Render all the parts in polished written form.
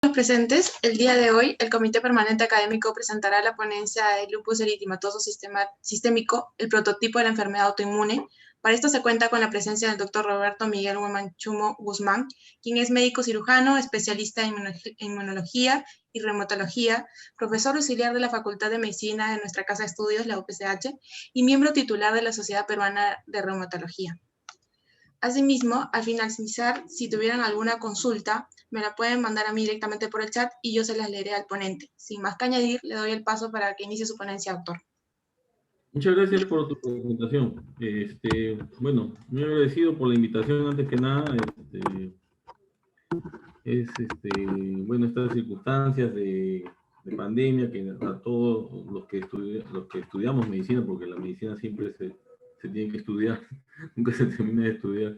Los presentes, el día de hoy, el Comité Permanente Académico presentará la ponencia de lupus eritematoso sistémico, el prototipo de la enfermedad autoinmune. Para esto se cuenta con la presencia del doctor Roberto Miguel Huamanchumo Guzmán, quien es médico cirujano, especialista en inmunología y reumatología, profesor auxiliar de la Facultad de Medicina de nuestra Casa de Estudios, la UPCH, y miembro titular de la Sociedad Peruana de Reumatología. Asimismo, al finalizar, si tuvieran alguna consulta, me la pueden mandar a mí directamente por el chat y yo se las leeré al ponente. Sin más que añadir, le doy el paso para que inicie su ponencia, doctor. Muchas gracias por tu presentación. Bueno, muy agradecido por la invitación antes que nada. Bueno, estas circunstancias de pandemia que a todos los que estudiamos medicina, porque la medicina siempre se tiene que estudiar, nunca se termina de estudiar,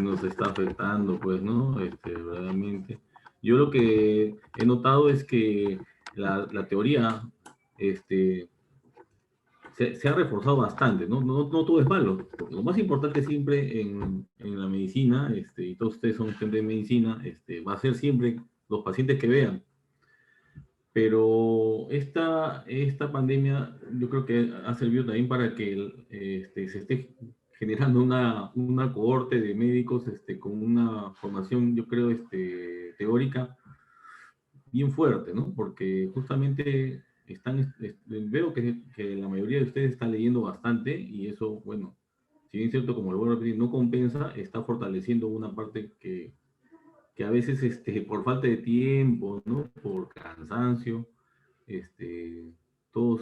nos está afectando, pues, ¿no? Verdaderamente. Yo lo que he notado es que la teoría, se ha reforzado bastante, ¿no? No todo es malo. Lo más importante siempre en la medicina, y todos ustedes son gente de medicina, va a ser siempre los pacientes que vean. Pero esta pandemia yo creo que ha servido también para que se esté generando una cohorte de médicos con una formación, yo creo, teórica bien fuerte, ¿no? Porque justamente veo que la mayoría de ustedes están leyendo bastante y eso, bueno, si bien es cierto, como lo voy a repetir, no compensa, está fortaleciendo una parte que a veces por falta de tiempo, ¿no? Por cansancio, todos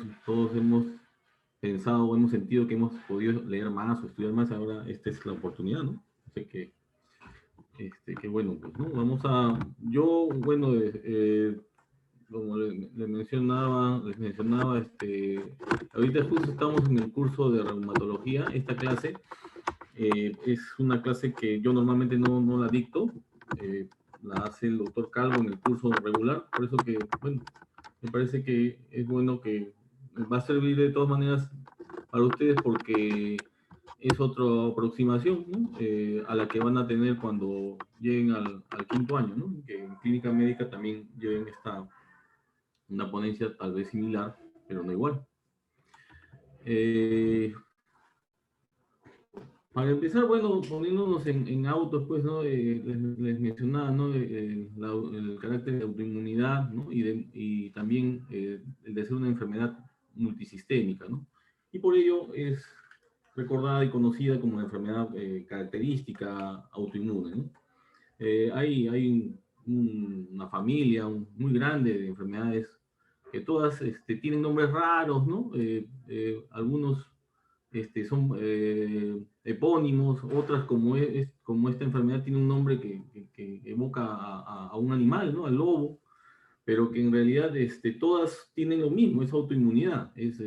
hemos pensado o hemos sentido que hemos podido leer más o estudiar más, ahora esta es la oportunidad, ¿no? Así que bueno, pues, ¿no? Yo, bueno, como les mencionaba, ahorita justo estamos en el curso de reumatología. Esta clase es una clase que yo normalmente no la dicto, la hace el doctor Calvo en el curso regular, por eso que, bueno, me parece que es bueno que va a servir de todas maneras para ustedes porque es otra aproximación, ¿no? A la que van a tener cuando lleguen al quinto año, ¿no? Que en clínica médica también lleven una ponencia tal vez similar, pero no igual. Para empezar, bueno, poniéndonos en autos, pues, ¿no? Les mencionaba, ¿no? El carácter de autoinmunidad, ¿no? Y también el de ser una enfermedad multisistémica, ¿no? Y por ello es recordada y conocida como una enfermedad característica autoinmune, ¿no? Hay una familia muy grande de enfermedades que todas tienen nombres raros, ¿no? Algunos son epónimos, otras como esta enfermedad tiene un nombre que evoca a un animal, ¿no? Al lobo, pero que en realidad todas tienen lo mismo, es autoinmunidad, es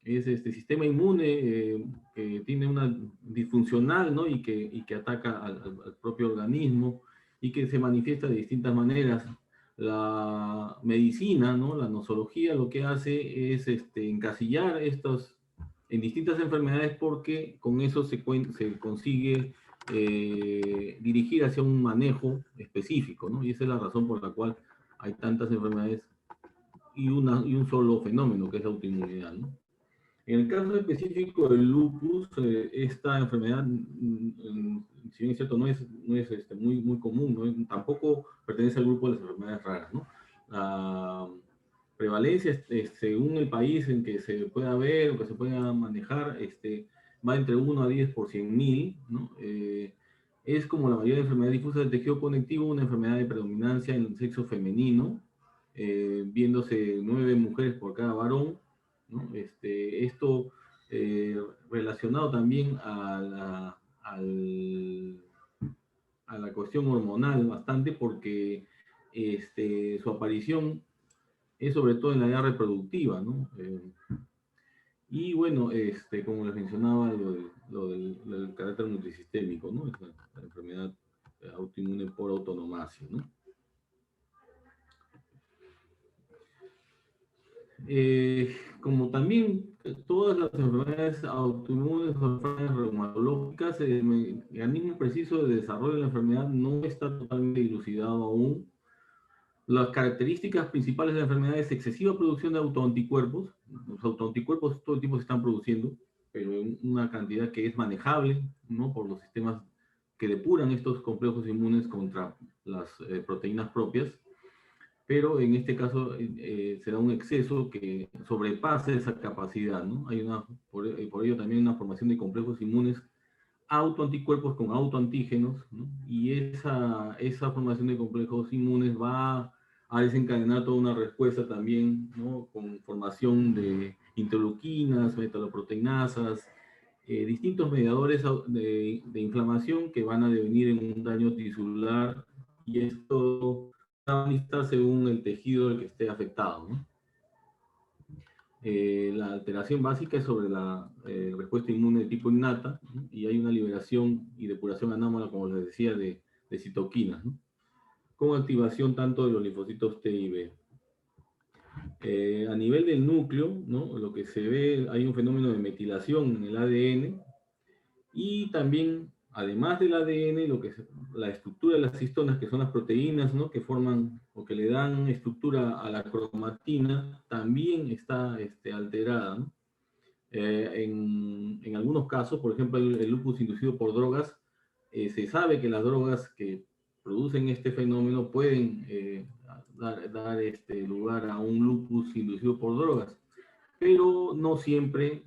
este sistema inmune que tiene una disfuncional, ¿no? y que ataca al propio organismo y que se manifiesta de distintas maneras. La medicina, ¿no? La nosología lo que hace es encasillar estos en distintas enfermedades porque con eso se consigue dirigir hacia un manejo específico, ¿no? Y esa es la razón por la cual hay tantas enfermedades y un solo fenómeno que es la autoinmunidad, ¿no? En el caso específico del lupus, esta enfermedad, si bien es cierto, no es muy común, ¿no? Tampoco pertenece al grupo de las enfermedades raras, ¿no? La prevalencia, según el país en que se pueda ver o que se pueda manejar, va entre 1 a 10 por 100.000, ¿no? Es como la mayoría de enfermedades difusas del tejido conectivo, una enfermedad de predominancia en el sexo femenino, viéndose 9 mujeres por cada varón, ¿no? Esto relacionado también a la cuestión hormonal bastante porque su aparición es sobre todo en la edad reproductiva, ¿no? Y bueno, como les mencionaba, lo del carácter multisistémico, ¿no? Es la enfermedad autoinmune por autonomasia, ¿no? Como también todas las enfermedades autoinmunes o enfermedades reumatológicas, el mecanismo preciso de desarrollo de la enfermedad no está totalmente dilucidado aún. Las características principales de la enfermedad es excesiva producción de autoanticuerpos. Los autoanticuerpos todo el tiempo se están produciendo, pero en una cantidad que es manejable, ¿no? Por los sistemas que depuran estos complejos inmunes contra las proteínas propias. Pero en este caso se da un exceso que sobrepasa esa capacidad, ¿no? Hay por ello también una formación de complejos inmunes autoanticuerpos con autoantígenos, ¿no? Y esa formación de complejos inmunes va a desencadenar toda una respuesta también, ¿no? Con formación de interleuquinas, metaloproteinasas, distintos mediadores de inflamación que van a devenir en un daño tisular, y esto va a manifestar según el tejido del que esté afectado, ¿no? La alteración básica es sobre la respuesta inmune de tipo innata, ¿no? Y hay una liberación y depuración anómala, como les decía, de citoquinas, ¿no? Con activación tanto de los linfocitos T y B. A nivel del núcleo, ¿no? Lo que se ve, hay un fenómeno de metilación en el ADN, y también, además del ADN, la estructura de las histonas, que son las proteínas, ¿no? Que forman o que le dan estructura a la cromatina, también está alterada, ¿no? En algunos casos, por ejemplo, el lupus inducido por drogas, se sabe que las drogas que producen este fenómeno pueden dar lugar a un lupus inducido por drogas, pero no siempre,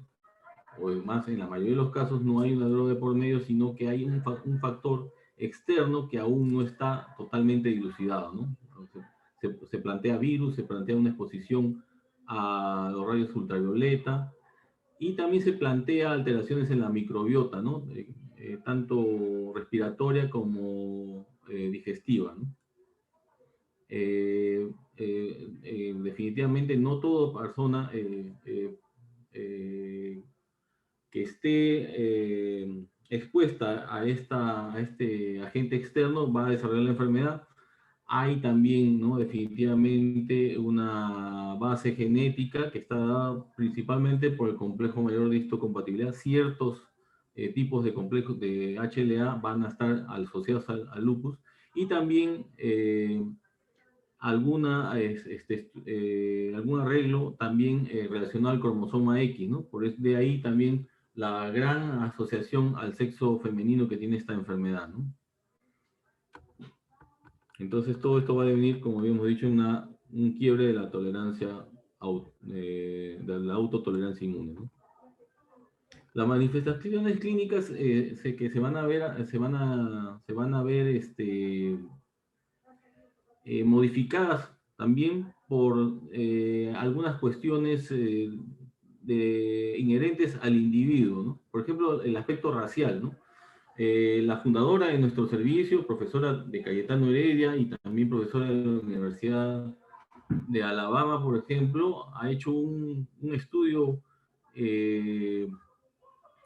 o más en la mayoría de los casos, no hay una droga de por medio, sino que hay un factor externo que aún no está totalmente dilucidado, ¿no? Se plantea virus, se plantea una exposición a los rayos ultravioleta, y también se plantea alteraciones en la microbiota, ¿no? Tanto respiratoria como digestiva, ¿no? Definitivamente no toda persona que esté expuesta a este agente externo va a desarrollar la enfermedad. Hay también, ¿no? Definitivamente una base genética que está dada principalmente por el complejo mayor de histocompatibilidad. Ciertos tipos de complejos de HLA van a estar asociados al lupus, y también algún arreglo también relacionado al cromosoma X, ¿no? De ahí también la gran asociación al sexo femenino que tiene esta enfermedad, ¿no? Entonces todo esto va a devenir, como habíamos dicho, un quiebre de la tolerancia, de la autotolerancia inmune, ¿no? Las manifestaciones clínicas que se van a ver modificadas también por algunas cuestiones inherentes al individuo, ¿no? Por ejemplo, el aspecto racial, ¿no? La fundadora de nuestro servicio, profesora de Cayetano Heredia y también profesora de la Universidad de Alabama, por ejemplo, ha hecho un estudio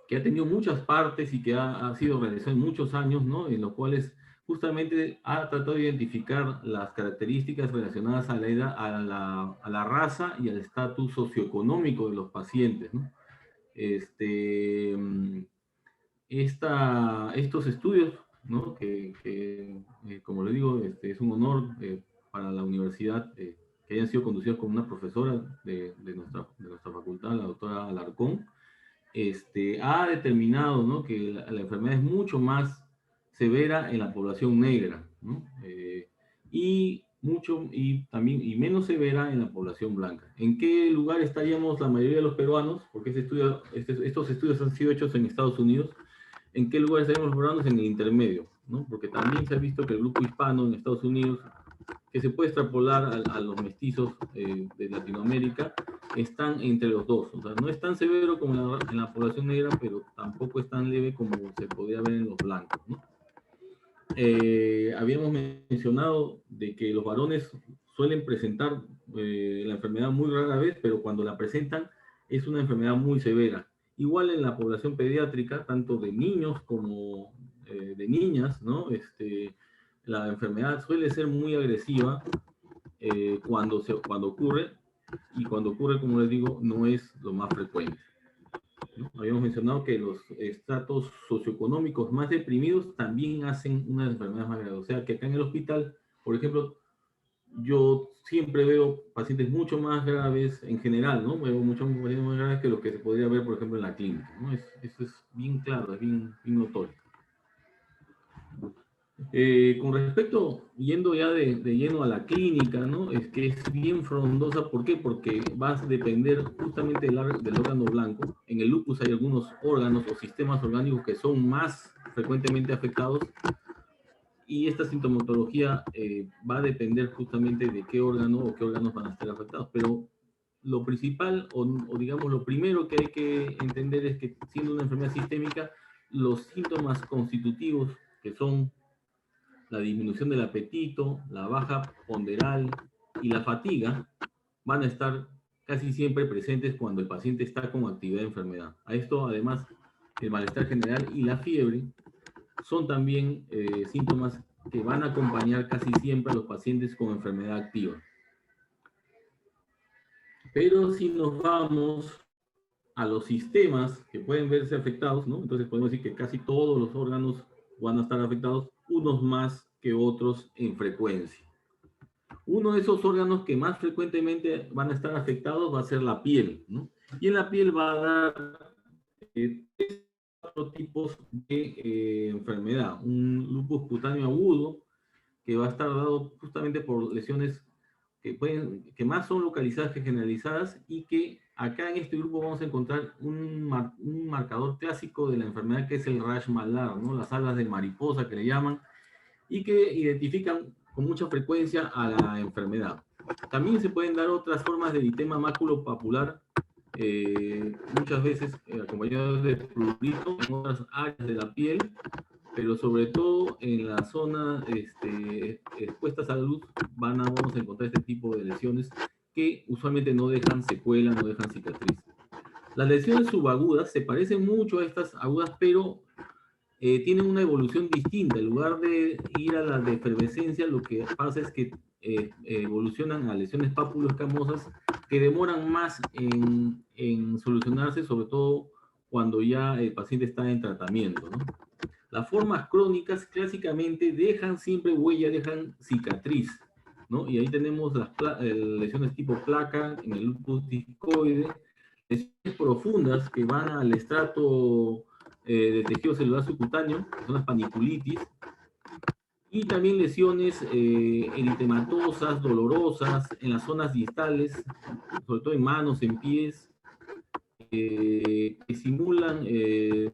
que ha tenido muchas partes y que ha sido realizado en muchos años, ¿no? En los cuales justamente ha tratado de identificar las características relacionadas a la edad, a la raza y al estatus socioeconómico de los pacientes, ¿no? Estos estudios, ¿no? Como le digo, es un honor para la universidad que hayan sido conducidos con una profesora de nuestra facultad, la doctora Alarcón. Ha determinado, ¿no? Que la enfermedad es mucho más severa en la población negra, ¿no? Y menos severa en la población blanca. ¿En qué lugar estaríamos la mayoría de los peruanos? Porque estos estudios han sido hechos en Estados Unidos. ¿En qué lugar estaríamos los peruanos? En el intermedio, ¿no? Porque también se ha visto que el grupo hispano en Estados Unidos, que se puede extrapolar a los mestizos de Latinoamérica, están entre los dos. O sea, no es tan severo como en la población negra, pero tampoco es tan leve como se podría ver en los blancos, ¿no? Habíamos mencionado de que los varones suelen presentar la enfermedad muy rara vez, pero cuando la presentan es una enfermedad muy severa. Igual en la población pediátrica, tanto de niños como de niñas, ¿no? La enfermedad suele ser muy agresiva cuando ocurre, y cuando ocurre, como les digo, no es lo más frecuente, ¿no? Habíamos mencionado que los estratos socioeconómicos más deprimidos también hacen una enfermedad más grave. O sea, que acá en el hospital, por ejemplo, yo siempre veo pacientes mucho más graves en general, ¿no? Veo muchos pacientes más graves que lo que se podría ver, por ejemplo, en la clínica, ¿no? Eso es bien claro, es bien notorio. Con respecto, yendo ya de lleno a la clínica, ¿no? Es que es bien frondosa. ¿Por qué? Porque va a depender justamente del órgano blanco. En el lupus hay algunos órganos o sistemas orgánicos que son más frecuentemente afectados y esta sintomatología va a depender justamente de qué órgano o qué órganos van a estar afectados. Pero lo principal, o digamos lo primero que hay que entender es que siendo una enfermedad sistémica, los síntomas constitutivos, que son la disminución del apetito, la baja ponderal y la fatiga, van a estar casi siempre presentes cuando el paciente está con actividad de enfermedad. A esto, además, el malestar general y la fiebre son también síntomas que van a acompañar casi siempre a los pacientes con enfermedad activa. Pero si nos vamos a los sistemas que pueden verse afectados, ¿no? Entonces podemos decir que casi todos los órganos van a estar afectados, unos más que otros en frecuencia. Uno de esos órganos que más frecuentemente van a estar afectados va a ser la piel, ¿no? Y en la piel va a dar cuatro tipos de enfermedad. Un lupus cutáneo agudo, que va a estar dado justamente por lesiones que más son localizadas que generalizadas, y que acá en este grupo vamos a encontrar un marcador clásico de la enfermedad, que es el rash malar, ¿no? Las alas de mariposa que le llaman, y que identifican con mucha frecuencia a la enfermedad. También se pueden dar otras formas de eritema maculopapular, muchas veces acompañados de prurito en otras áreas de la piel, pero sobre todo en la zona expuestas a la luz vamos a encontrar este tipo de lesiones que usualmente no dejan secuela, no dejan cicatriz. Las lesiones subagudas se parecen mucho a estas agudas, pero tienen una evolución distinta. En lugar de ir a la defervescencia, lo que pasa es que evolucionan a lesiones papuloescamosas que demoran más en solucionarse, sobre todo cuando ya el paciente está en tratamiento, ¿no? Las formas crónicas clásicamente dejan siempre huella, dejan cicatriz, ¿no? Y ahí tenemos las lesiones tipo placa en el lupus discoide, lesiones profundas que van al estrato de tejido celular subcutáneo, que son las paniculitis, y también lesiones eritematosas, dolorosas, en las zonas distales, sobre todo en manos, en pies, que simulan que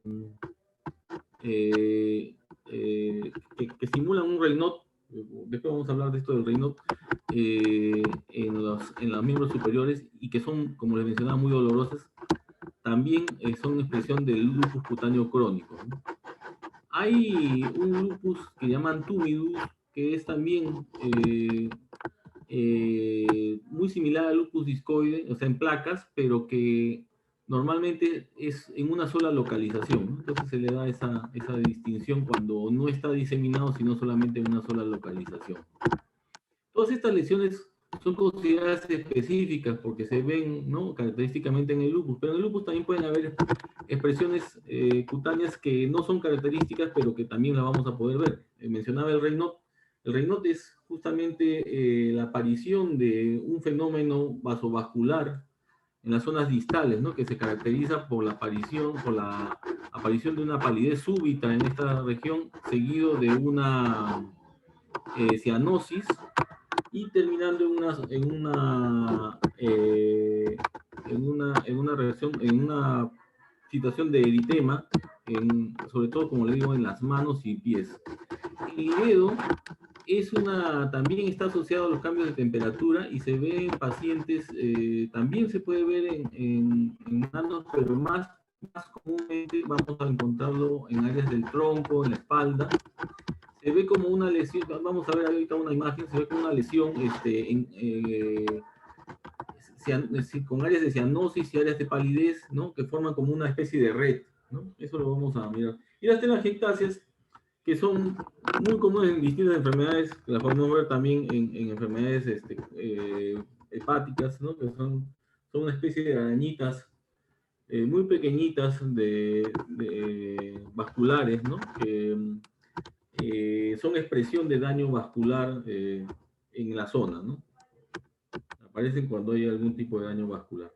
simulan un Raynaud. Después vamos a hablar de esto del Raynaud, en los miembros superiores, y que son, como les mencionaba, muy dolorosas. También son expresión del lupus cutáneo crónico, ¿no? Hay un lupus que llaman tumidus, que es también muy similar al lupus discoide, o sea, en placas, pero que normalmente es en una sola localización, ¿no? Entonces se le da esa distinción cuando no está diseminado, sino solamente en una sola localización. Todas estas lesiones son consideradas específicas porque se ven, ¿no?, característicamente en el lupus, pero en el lupus también pueden haber expresiones cutáneas que no son características, pero que también las vamos a poder ver. Mencionaba el Raynaud. El Raynaud es justamente la aparición de un fenómeno vasovascular en las zonas distales, ¿no?, que se caracteriza por la aparición de una palidez súbita en esta región, seguido de una cianosis, y terminando en una situación de eritema, sobre todo, como le digo, en las manos y pies. El livedo también está asociado a los cambios de temperatura y se ve en pacientes, también se puede ver en manos, pero más comúnmente vamos a encontrarlo en áreas del tronco, en la espalda. Se ve como una lesión, vamos a ver ahorita una imagen, se ve como una lesión con áreas de cianosis y áreas de palidez, ¿no?, que forman como una especie de red, ¿no? Eso lo vamos a mirar. Y las telangiectasias, que son muy comunes en distintas enfermedades, las podemos ver también en enfermedades hepáticas, ¿no?, que son una especie de arañitas muy pequeñitas vasculares, ¿no?, que son expresión de daño vascular en la zona, ¿no? Aparecen cuando hay algún tipo de daño vascular.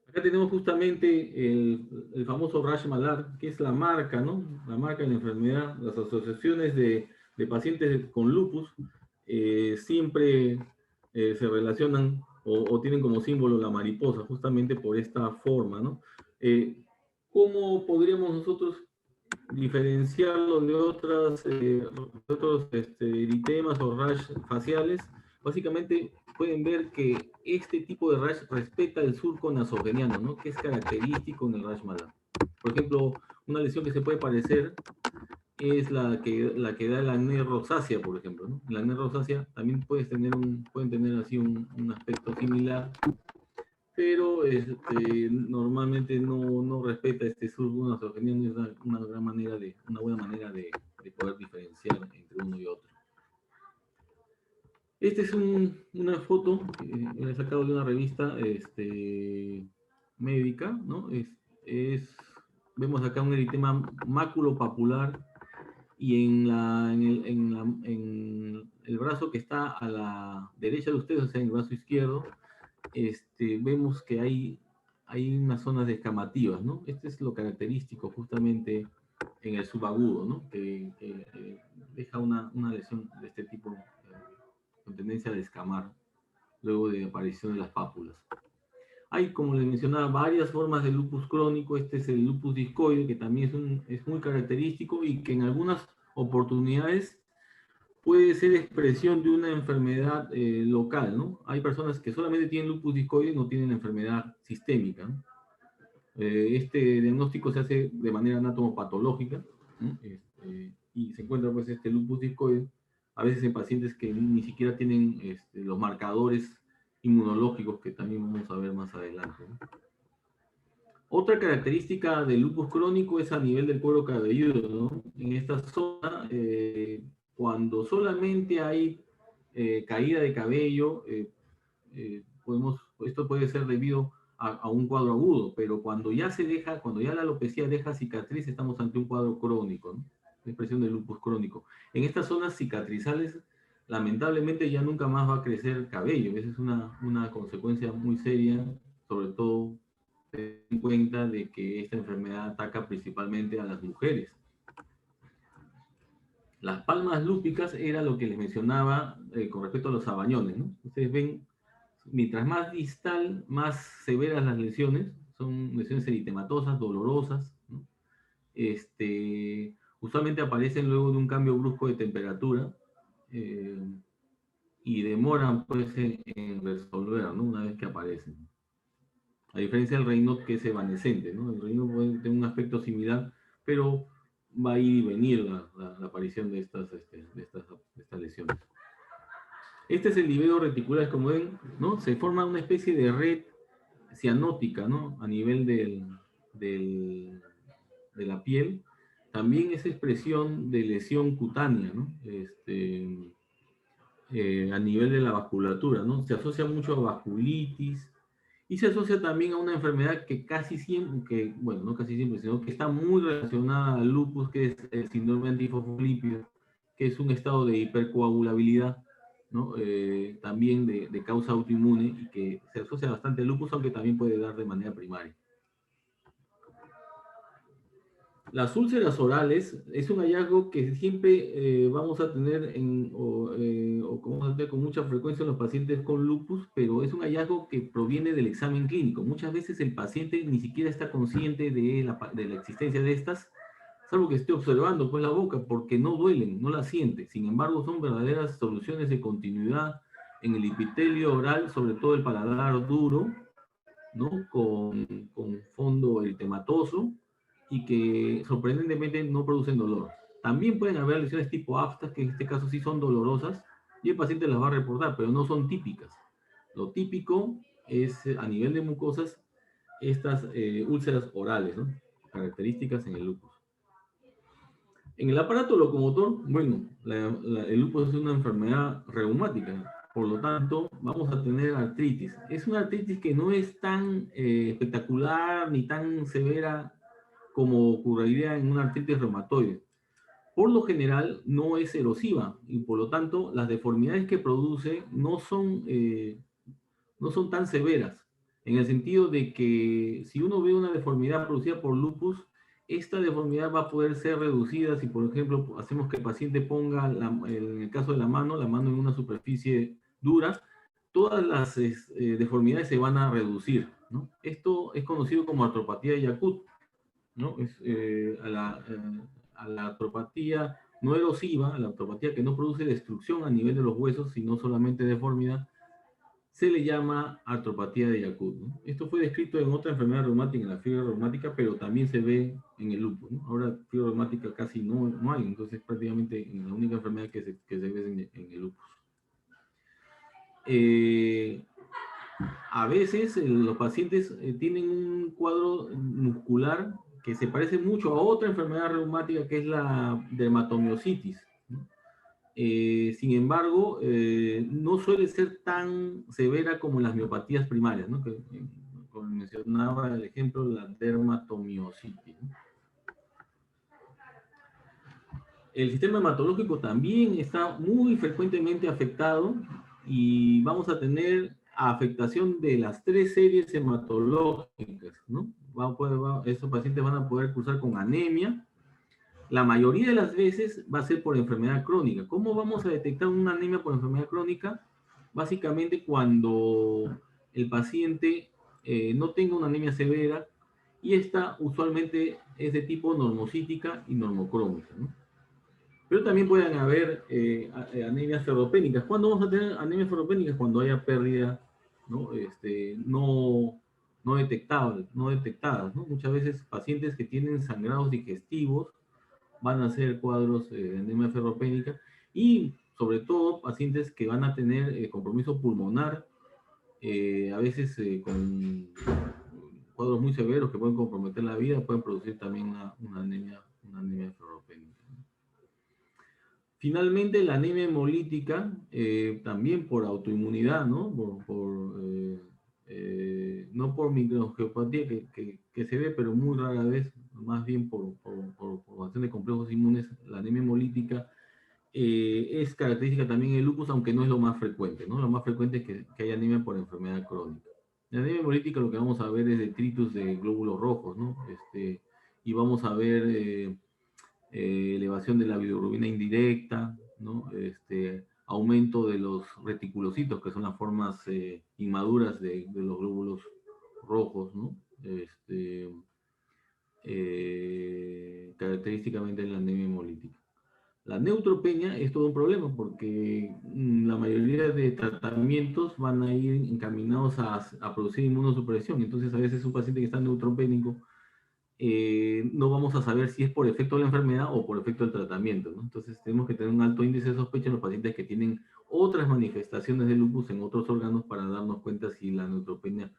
Acá tenemos justamente el famoso rash malar, que es la marca, ¿no? La marca de la enfermedad. Las asociaciones de pacientes con lupus siempre se relacionan o tienen como símbolo la mariposa, justamente por esta forma, ¿no? ¿Cómo podríamos nosotros diferenciarlo de otros eritemas o rash faciales? Básicamente pueden ver que este tipo de rash respeta el surco nasogeniano, ¿no? Que es característico en el rash malar. Por ejemplo, una lesión que se puede parecer es la que da la acné rosácea, por ejemplo, ¿no? La acné rosácea también pueden tener así un aspecto similar, pero normalmente no respeta este surco nasogeniano, es una buena manera de poder diferenciar entre uno y otro. Esta es una foto que he sacado de una revista médica, ¿no? Vemos acá un eritema maculopapular y en el brazo que está a la derecha de ustedes, o sea, en el brazo izquierdo, vemos que hay unas zonas descamativas, ¿no? Este es lo característico justamente en el subagudo, ¿no? Que deja una lesión de este tipo con tendencia a descamar luego de aparición de las pápulas. Hay, como les mencionaba, varias formas de lupus crónico. Este es el lupus discoide, que también es muy característico y que en algunas oportunidades puede ser expresión de una enfermedad local, ¿no? Hay personas que solamente tienen lupus discoide y no tienen enfermedad sistémica, ¿no? Este diagnóstico se hace de manera anatomopatológica, ¿no? Y se encuentra pues este lupus discoide a veces en pacientes que ni siquiera tienen los marcadores inmunológicos que también vamos a ver más adelante, ¿no? Otra característica del lupus crónico es a nivel del cuero cabelludo, ¿no? En esta zona, cuando solamente hay caída de cabello, esto puede ser debido a un cuadro agudo, pero cuando ya la alopecia deja cicatriz, estamos ante un cuadro crónico, ¿no? La expresión del lupus crónico. En estas zonas cicatrizales, lamentablemente ya nunca más va a crecer cabello. Esa es una consecuencia muy seria, sobre todo ten en cuenta de que esta enfermedad ataca principalmente a las mujeres. Las palmas lúpicas era lo que les mencionaba con respecto a los sabañones, ¿no? Ustedes ven, mientras más distal, más severas las lesiones, son lesiones eritematosas, dolorosas, ¿no? Usualmente aparecen luego de un cambio brusco de temperatura y demoran pues en resolver, ¿no? Una vez que aparecen. A diferencia del Raynaud, que es evanescente, ¿no? El Raynaud puede tener un aspecto similar, pero va a ir y venir la aparición de estas lesiones. Este es el liveo reticular, como ven, ¿no? Se forma una especie de red cianótica, ¿no? A nivel de la piel. También es expresión de lesión cutánea, ¿no? A nivel de la vasculatura, ¿no? Se asocia mucho a vasculitis y se asocia también a una enfermedad que casi siempre, bueno, no casi siempre, sino que está muy relacionada al lupus, que es el síndrome antifosfolípido, que es un estado de hipercoagulabilidad, ¿no? También de causa autoinmune y que se asocia bastante al lupus, aunque también puede dar de manera primaria. Las úlceras orales es un hallazgo que siempre vamos a tener vamos a tener con mucha frecuencia en los pacientes con lupus, pero es un hallazgo que proviene del examen clínico. Muchas veces el paciente ni siquiera está consciente de la existencia de estas, salvo que esté observando pues la boca, porque no duelen, no la siente. Sin embargo, son verdaderas soluciones de continuidad en el epitelio oral, sobre todo el paladar duro, ¿no? Con fondo eritematoso, y que sorprendentemente no producen dolor. También pueden haber lesiones tipo aftas, que en este caso sí son dolorosas, y el paciente las va a reportar, pero no son típicas. Lo típico es, a nivel de mucosas, estas úlceras orales, ¿no? Características en el lupus. En el aparato locomotor, bueno, el lupus es una enfermedad reumática, por lo tanto, vamos a tener artritis. Es una artritis que no es tan espectacular ni tan severa como ocurriría en una artritis reumatoide, por lo general no es erosiva y por lo tanto las deformidades que produce no son tan severas, en el sentido de que si uno ve una deformidad producida por lupus, esta deformidad va a poder ser reducida si, por ejemplo, hacemos que el paciente ponga, en el caso de la mano en una superficie dura, todas las deformidades se van a reducir, ¿no? Esto es conocido como artropatía de Yakut, ¿no? A la artropatía no erosiva, a la artropatía que no produce destrucción a nivel de los huesos, sino solamente deformidad, se le llama artropatía de Yakut, ¿no? Esto fue descrito en otra enfermedad reumática, en la fiebre reumática, pero también se ve en el lupus, ¿no? Ahora fiebre reumática casi no hay, entonces prácticamente la única enfermedad que se ve en el lupus. A veces los pacientes tienen un cuadro muscular que se parece mucho a otra enfermedad reumática que es la dermatomiositis, ¿no? Sin embargo, no suele ser tan severa como las miopatías primarias, ¿no? Como mencionaba el ejemplo, la dermatomiositis, ¿no? El sistema hematológico también está muy frecuentemente afectado y vamos a tener afectación de las 3 series hematológicas, ¿no? Estos pacientes van a poder cursar con anemia. La mayoría de las veces va a ser por enfermedad crónica. ¿Cómo vamos a detectar una anemia por enfermedad crónica? Básicamente cuando el paciente no tenga una anemia severa y esta usualmente es de tipo normocítica y normocrónica, ¿no? Pero también pueden haber anemias ferropénicas. ¿Cuándo vamos a tener anemias ferropénicas? Cuando haya pérdida, ¿no? No detectadas, ¿no? Muchas veces pacientes que tienen sangrados digestivos van a ser cuadros de anemia ferropénica y sobre todo pacientes que van a tener compromiso pulmonar, a veces con cuadros muy severos que pueden comprometer la vida, pueden producir también una anemia ferropénica. Finalmente, la anemia hemolítica, también por autoinmunidad, ¿no? No por microangiopatía que se ve, pero muy rara vez, más bien por formación de complejos inmunes, la anemia hemolítica es característica también del lupus, aunque no es lo más frecuente, ¿no? Lo más frecuente es que haya anemia por enfermedad crónica. La anemia hemolítica lo que vamos a ver es detritus de glóbulos rojos, ¿no? Y vamos a ver elevación de la bilirrubina indirecta, ¿no? Aumento de los reticulocitos, que son las formas inmaduras de los glóbulos rojos, ¿no? Característicamente en la anemia hemolítica. La neutropenia es todo un problema porque la mayoría de tratamientos van a ir encaminados a producir inmunosupresión. Entonces, a veces un paciente que está neutropénico no vamos a saber si es por efecto de la enfermedad o por efecto del tratamiento, ¿no? Entonces tenemos que tener un alto índice de sospecha en los pacientes que tienen otras manifestaciones de lupus en otros órganos para darnos cuenta si la neutropenia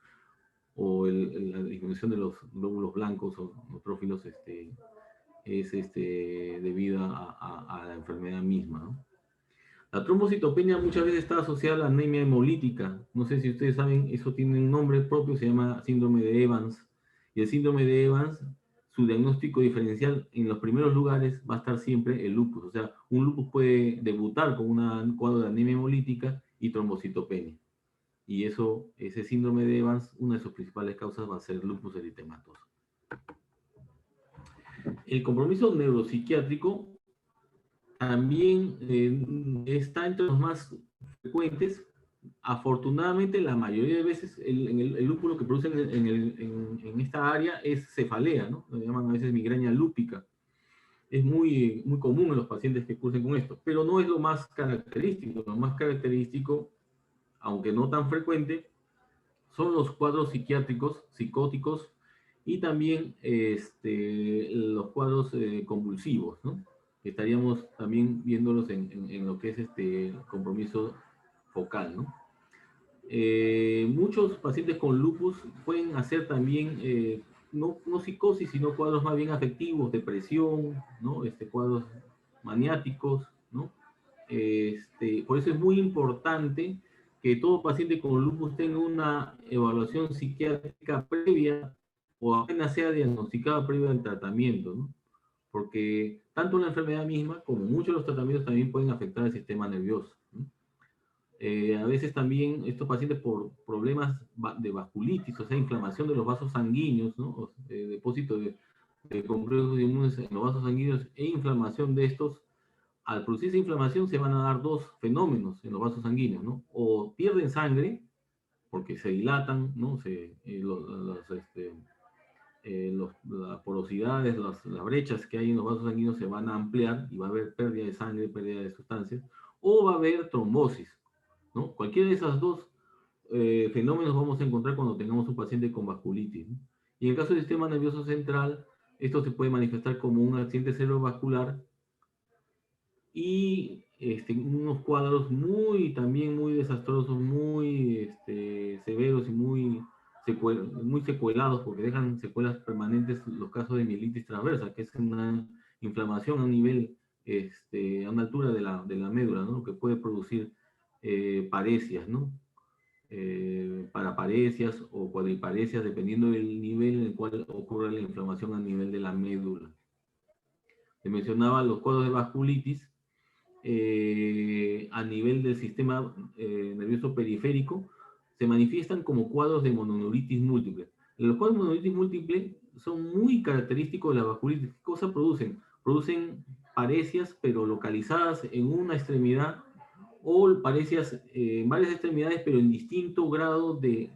o la disminución de los glóbulos blancos o neutrófilos es debido a la enfermedad misma, ¿no? La trombocitopenia muchas veces está asociada a la anemia hemolítica. No sé si ustedes saben, eso tiene un nombre propio, se llama síndrome de Evans. Y el síndrome de Evans, su diagnóstico diferencial en los primeros lugares va a estar siempre el lupus. O sea, un lupus puede debutar con un cuadro de anemia hemolítica y trombocitopenia. Y ese síndrome de Evans, una de sus principales causas va a ser lupus eritematoso. El compromiso neuropsiquiátrico también está entre los más frecuentes. Afortunadamente, la mayoría de veces el lúpulo que producen en esta área es cefalea, ¿no? Lo llaman a veces migraña lúpica. Es muy común en los pacientes que cursen con esto, pero no es lo más característico. Lo más característico, aunque no tan frecuente, son los cuadros psiquiátricos, psicóticos, y también los cuadros convulsivos, ¿no? Estaríamos también viéndolos en lo que es compromiso focal, ¿no? Muchos pacientes con lupus pueden hacer también, no psicosis, sino cuadros más bien afectivos, depresión, ¿no? Cuadros maniáticos, ¿no? Por eso es muy importante que todo paciente con lupus tenga una evaluación psiquiátrica previa o apenas sea diagnosticada previa al tratamiento, ¿no? porque tanto la enfermedad misma como muchos de los tratamientos también pueden afectar el sistema nervioso, ¿no? A veces también estos pacientes por problemas de vasculitis, o sea, inflamación de los vasos sanguíneos, ¿no? Depósito de complejos inmunes en los vasos sanguíneos e inflamación de estos, al producirse inflamación se van a dar dos fenómenos en los vasos sanguíneos, ¿no? O pierden sangre, porque se dilatan, ¿no? Las porosidades, las brechas que hay en los vasos sanguíneos se van a ampliar y va a haber pérdida de sangre, pérdida de sustancias, o va a haber trombosis, ¿no? Cualquiera de esos dos fenómenos vamos a encontrar cuando tengamos un paciente con vasculitis, ¿no? Y en el caso del sistema nervioso central, esto se puede manifestar como un accidente cerebrovascular y unos cuadros también muy desastrosos, muy severos y muy secuelados, porque dejan secuelas permanentes los casos de mielitis transversa, que es una inflamación a un nivel, a una altura de la médula, ¿no? Que puede producir paresias, ¿no? Paraparesias o cuadriparesias, dependiendo del nivel en el cual ocurre la inflamación a nivel de la médula. Se mencionaba los cuadros de vasculitis a nivel del sistema nervioso periférico, se manifiestan como cuadros de mononeuritis múltiple. Los cuadros de mononeuritis múltiple son muy característicos de la vasculitis. ¿Qué cosa producen? Producen paresias, pero localizadas en una extremidad, o parecias en varias extremidades, pero en distinto grado de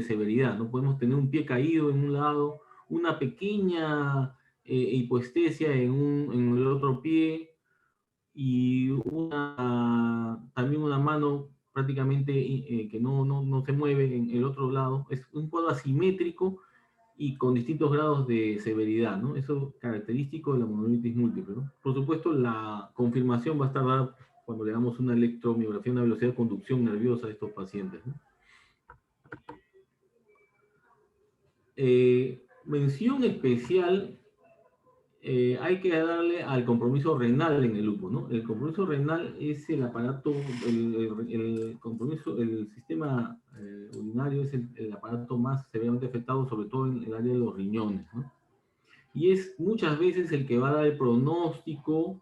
severidad, ¿no? Podemos tener un pie caído en un lado, una pequeña hipoestesia en el otro pie, y también una mano prácticamente que no se mueve en el otro lado. Es un cuadro asimétrico y con distintos grados de severidad, ¿no? Eso es característico de la mononeuritis múltiple, ¿no? Por supuesto, la confirmación va a estar dada cuando le damos una electromiografía, una velocidad de conducción nerviosa a estos pacientes, ¿no? Mención especial hay que darle al compromiso renal en el lupus, ¿no? El compromiso renal es el aparato, el sistema urinario es el aparato más severamente afectado, sobre todo en el área de los riñones, ¿no? Y es muchas veces el que va a dar el pronóstico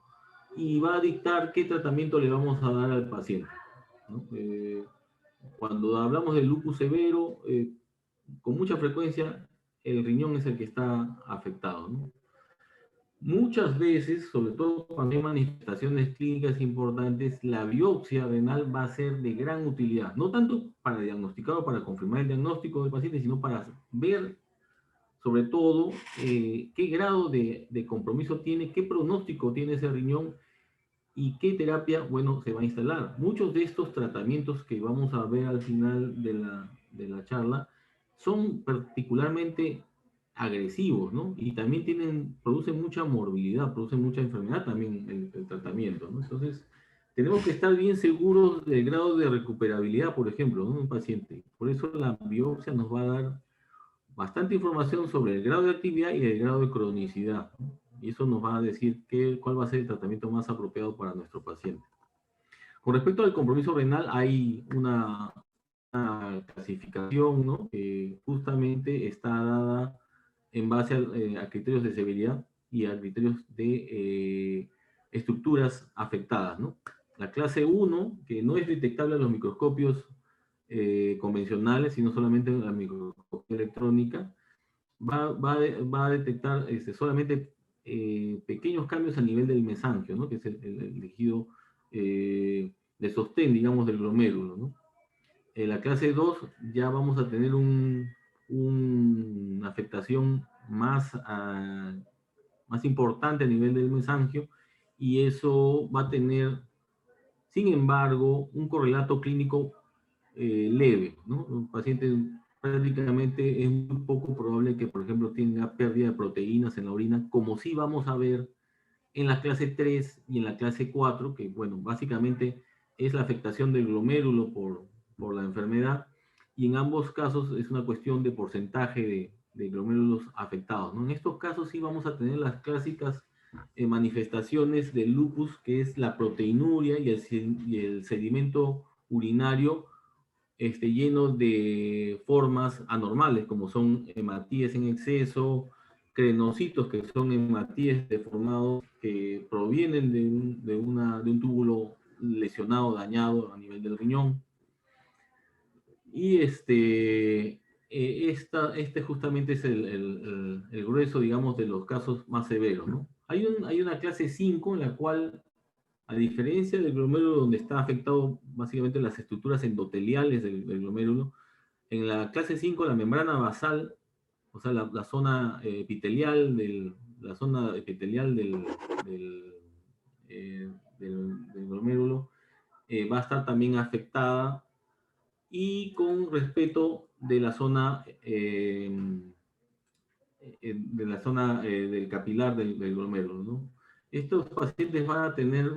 y va a dictar qué tratamiento le vamos a dar al paciente, ¿no? Cuando hablamos del lupus severo, con mucha frecuencia el riñón es el que está afectado, ¿no? Muchas veces, sobre todo cuando hay manifestaciones clínicas importantes, la biopsia renal va a ser de gran utilidad, no tanto para diagnosticar o para confirmar el diagnóstico del paciente, sino para ver, sobre todo, qué grado de compromiso tiene, qué pronóstico tiene ese riñón y qué terapia, bueno, se va a instalar. Muchos de estos tratamientos que vamos a ver al final de la charla son particularmente agresivos, ¿no? Y también producen mucha morbilidad, producen mucha enfermedad también el tratamiento, ¿no? Entonces, tenemos que estar bien seguros del grado de recuperabilidad, por ejemplo, ¿no? De un paciente. Por eso la biopsia nos va a dar bastante información sobre el grado de actividad y el grado de cronicidad, ¿no? Y eso nos va a decir cuál va a ser el tratamiento más apropiado para nuestro paciente. Con respecto al compromiso renal, hay una clasificación, ¿no? Que justamente está dada en base a criterios de severidad y a criterios de estructuras afectadas, ¿no? La clase 1, que no es detectable a los microscopios convencionales, sino solamente en la microscopía electrónica, va a detectar solamente pequeños cambios a nivel del mesangio, ¿no? Que es el tejido de sostén, digamos, del glomérulo, ¿no? En la clase 2 ya vamos a tener una afectación más importante a nivel del mesangio, y eso va a tener, sin embargo, un correlato clínico leve, ¿no? Un paciente prácticamente es muy poco probable que, por ejemplo, tenga pérdida de proteínas en la orina, como sí vamos a ver en la clase 3 y en la clase 4, que, bueno, básicamente es la afectación del glomérulo por la enfermedad, y en ambos casos es una cuestión de porcentaje de glomérulos afectados, ¿no? En estos casos sí vamos a tener las clásicas manifestaciones del lupus, que es la proteinuria y el sedimento urinario lleno de formas anormales, como son hematíes en exceso, crenocitos, que son hematíes deformados que provienen de un túbulo lesionado, dañado a nivel del riñón. Y este justamente es el grueso, digamos, de los casos más severos, ¿no? Hay una clase 5 en la cual, a diferencia del glomérulo, donde está afectado básicamente las estructuras endoteliales del glomérulo, en la clase 5 la membrana basal, o sea, la zona epitelial del, del glomérulo, va a estar también afectada, y con respeto de la zona del capilar del glomérulo, ¿no? Estos pacientes van a tener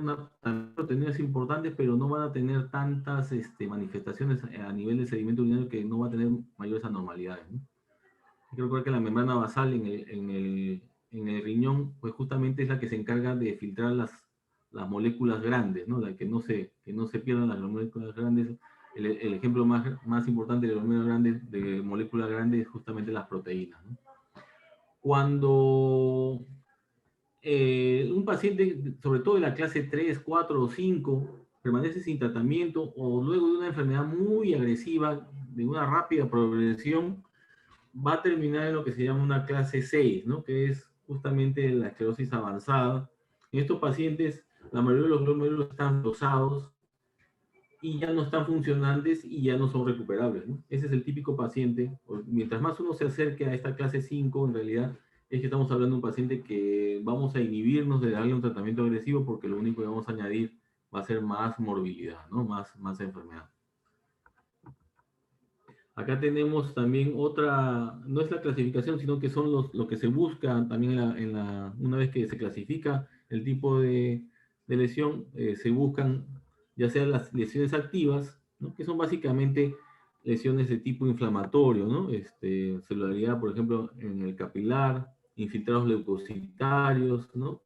proteinas importantes, pero no van a tener tantas manifestaciones a nivel de sedimento urinario, que no va a tener mayores anormalidades, ¿no? Hay que recordar que la membrana basal en el riñón, pues justamente es la que se encarga de filtrar las moléculas grandes, ¿no? Que no se pierdan las moléculas grandes. El ejemplo más importante de moléculas grandes es justamente las proteínas, ¿no? Cuando un paciente, sobre todo de la clase 3, 4 o 5, permanece sin tratamiento, o luego de una enfermedad muy agresiva, de una rápida progresión, va a terminar en lo que se llama una clase 6, ¿no? Que es justamente la esclerosis avanzada. En estos pacientes, la mayoría de los glómerulos están rosados y ya no están funcionantes y ya no son recuperables, ¿no? Ese es el típico paciente. Mientras más uno se acerque a esta clase 5, en realidad es que estamos hablando de un paciente que vamos a inhibirnos de darle un tratamiento agresivo, porque lo único que vamos a añadir va a ser más morbilidad, ¿no? Más enfermedad. Acá tenemos también otra, no es la clasificación, sino que son lo que se busca también una vez que se clasifica el tipo de lesión, se buscan ya sea las lesiones activas, ¿no? Que son básicamente lesiones de tipo inflamatorio, ¿no? Celularidad, por ejemplo, en el capilar, infiltrados leucocitarios, ¿no?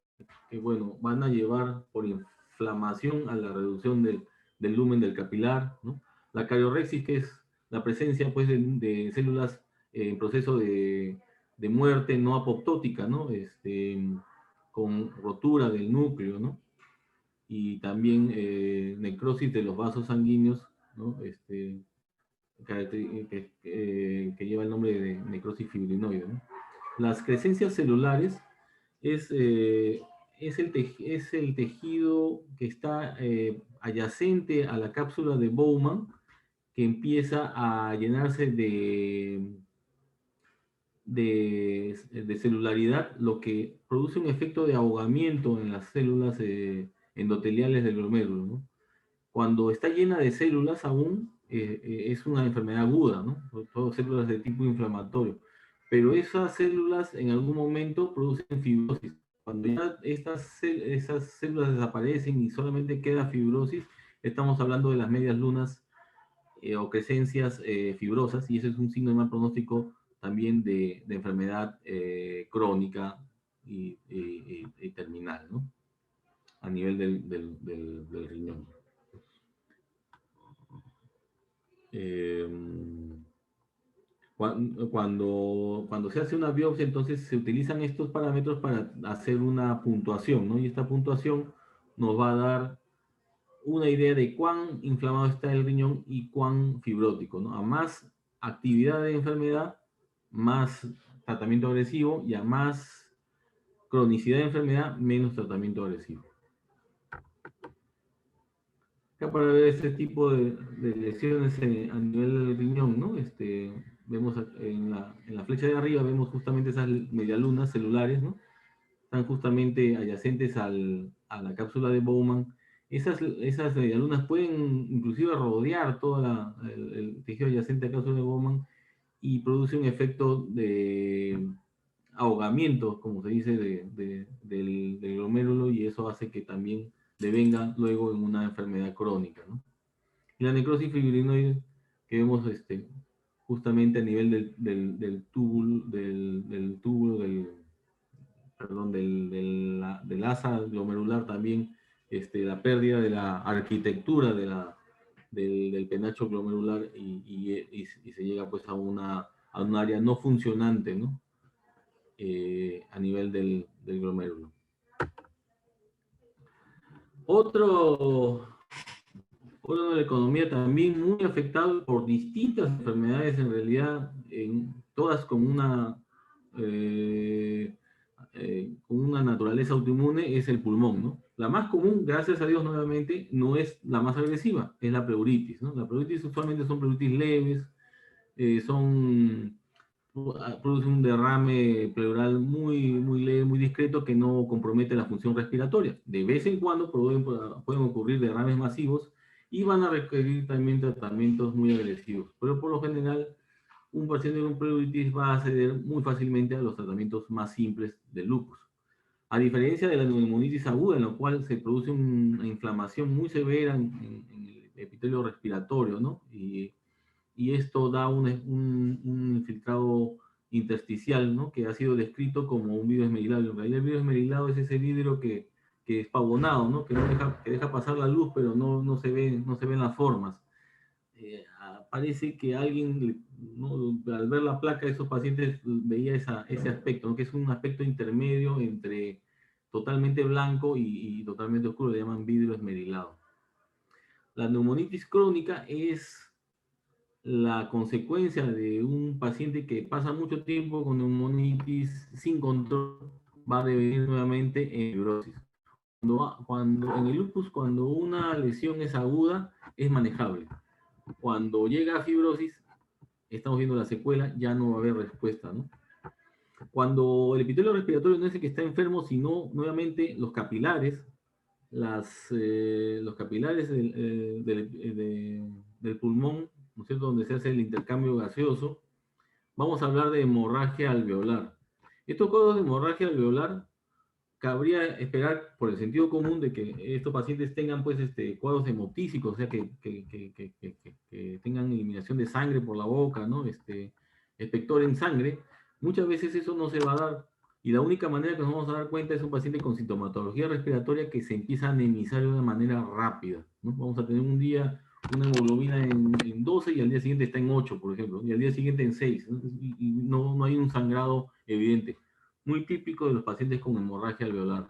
Que, bueno, van a llevar por inflamación a la reducción del lumen del capilar, ¿no? La cariorexis, que es la presencia, pues, de células en proceso de muerte no apoptótica, ¿no? Con rotura del núcleo, ¿no? Y también necrosis de los vasos sanguíneos, ¿no? Que lleva el nombre de necrosis fibrinoide, ¿no? Las crecencias celulares es, es el tejido que está adyacente a la cápsula de Bowman, que empieza a llenarse de celularidad, lo que produce un efecto de ahogamiento en las células endoteliales del glomérulo, ¿no? Cuando está llena de células aún, es una enfermedad aguda, ¿no? Todas células de tipo inflamatorio. Pero esas células en algún momento producen fibrosis. Cuando ya esas células desaparecen y solamente queda fibrosis, estamos hablando de las medias lunas o crecencias fibrosas, y ese es un signo de mal pronóstico también de enfermedad crónica y terminal, ¿no? A nivel del riñón. Cuando se hace una biopsia, entonces se utilizan estos parámetros para hacer una puntuación, ¿no? Y esta puntuación nos va a dar una idea de cuán inflamado está el riñón y cuán fibrótico, ¿no? A más actividad de enfermedad, más tratamiento agresivo, y a más cronicidad de enfermedad, menos tratamiento agresivo. Acá, para ver este tipo de lesiones a nivel del riñón, ¿no? Vemos en la flecha de arriba, vemos justamente esas medialunas celulares, ¿no? Están justamente adyacentes a la cápsula de Bowman. Esas medialunas pueden inclusive rodear todo el tejido adyacente a la cápsula de Bowman, y produce un efecto de ahogamiento, como se dice, del glomérulo, y eso hace que también devenga luego en una enfermedad crónica, ¿no? Y la necrosis fibrinoide, que vemos justamente a nivel del túbulo, del asa glomerular también, la pérdida de la arquitectura del penacho glomerular, y se llega pues a un área no funcionante, ¿no? a nivel del glomérulo. Otro de la economía también muy afectado por distintas enfermedades, en realidad, todas con una naturaleza autoinmune, es el pulmón, ¿no? La más común, gracias a Dios nuevamente, no es la más agresiva, es la pleuritis, ¿no? La pleuritis usualmente son pleuritis leves, produce un derrame pleural muy leve, muy discreto, que no compromete la función respiratoria. De vez en cuando pueden ocurrir derrames masivos y van a requerir también tratamientos muy agresivos. Pero por lo general, un paciente con pleuritis va a acceder muy fácilmente a los tratamientos más simples del lupus. A diferencia de la neumonitis aguda, en la cual se produce una inflamación muy severa en el epitelio respiratorio, ¿no? Y esto da un infiltrado intersticial, ¿no? Que ha sido descrito como un vidrio esmerilado. En realidad el vidrio esmerilado es ese vidrio que es pavonado, ¿no? Que deja pasar la luz, pero no se ven las formas. Parece que alguien, ¿no? Al ver la placa de esos pacientes, veía ese aspecto, ¿no? Que es un aspecto intermedio entre totalmente blanco y totalmente oscuro, le llaman vidrio esmerilado. La neumonitis crónica es la consecuencia de un paciente que pasa mucho tiempo con neumonitis sin control, va a devenir nuevamente en fibrosis. En el lupus, cuando una lesión es aguda, es manejable. Cuando llega a fibrosis, estamos viendo la secuela, ya no va a haber respuesta, ¿no? Cuando el epitelio respiratorio no es el que está enfermo, sino nuevamente los capilares, los capilares del pulmón, ¿no es cierto?, donde se hace el intercambio gaseoso, vamos a hablar de hemorragia alveolar. Estos cuadros de hemorragia alveolar, cabría esperar por el sentido común de que estos pacientes tengan pues cuadros hemotísicos, o sea, que tengan eliminación de sangre por la boca, ¿no? Expectoren sangre. Muchas veces eso no se va a dar, y la única manera que nos vamos a dar cuenta es un paciente con sintomatología respiratoria que se empieza a anemizar de una manera rápida, ¿no? Vamos a tener un día una hemoglobina en 12 y al día siguiente está en 8, por ejemplo, y al día siguiente en 6, ¿no? Y no hay un sangrado evidente. Muy típico de los pacientes con hemorragia alveolar.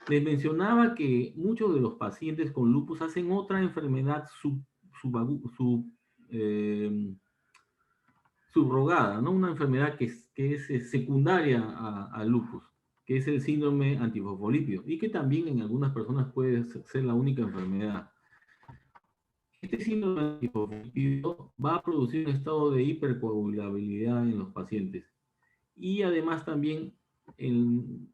Les mencionaba que muchos de los pacientes con lupus hacen otra enfermedad subrogada, ¿no? Una enfermedad que es secundaria al lupus, que es el síndrome antifosfolípido, y que también en algunas personas puede ser la única enfermedad. Este síndrome antifosfolípido va a producir un estado de hipercoagulabilidad en los pacientes. Y además también,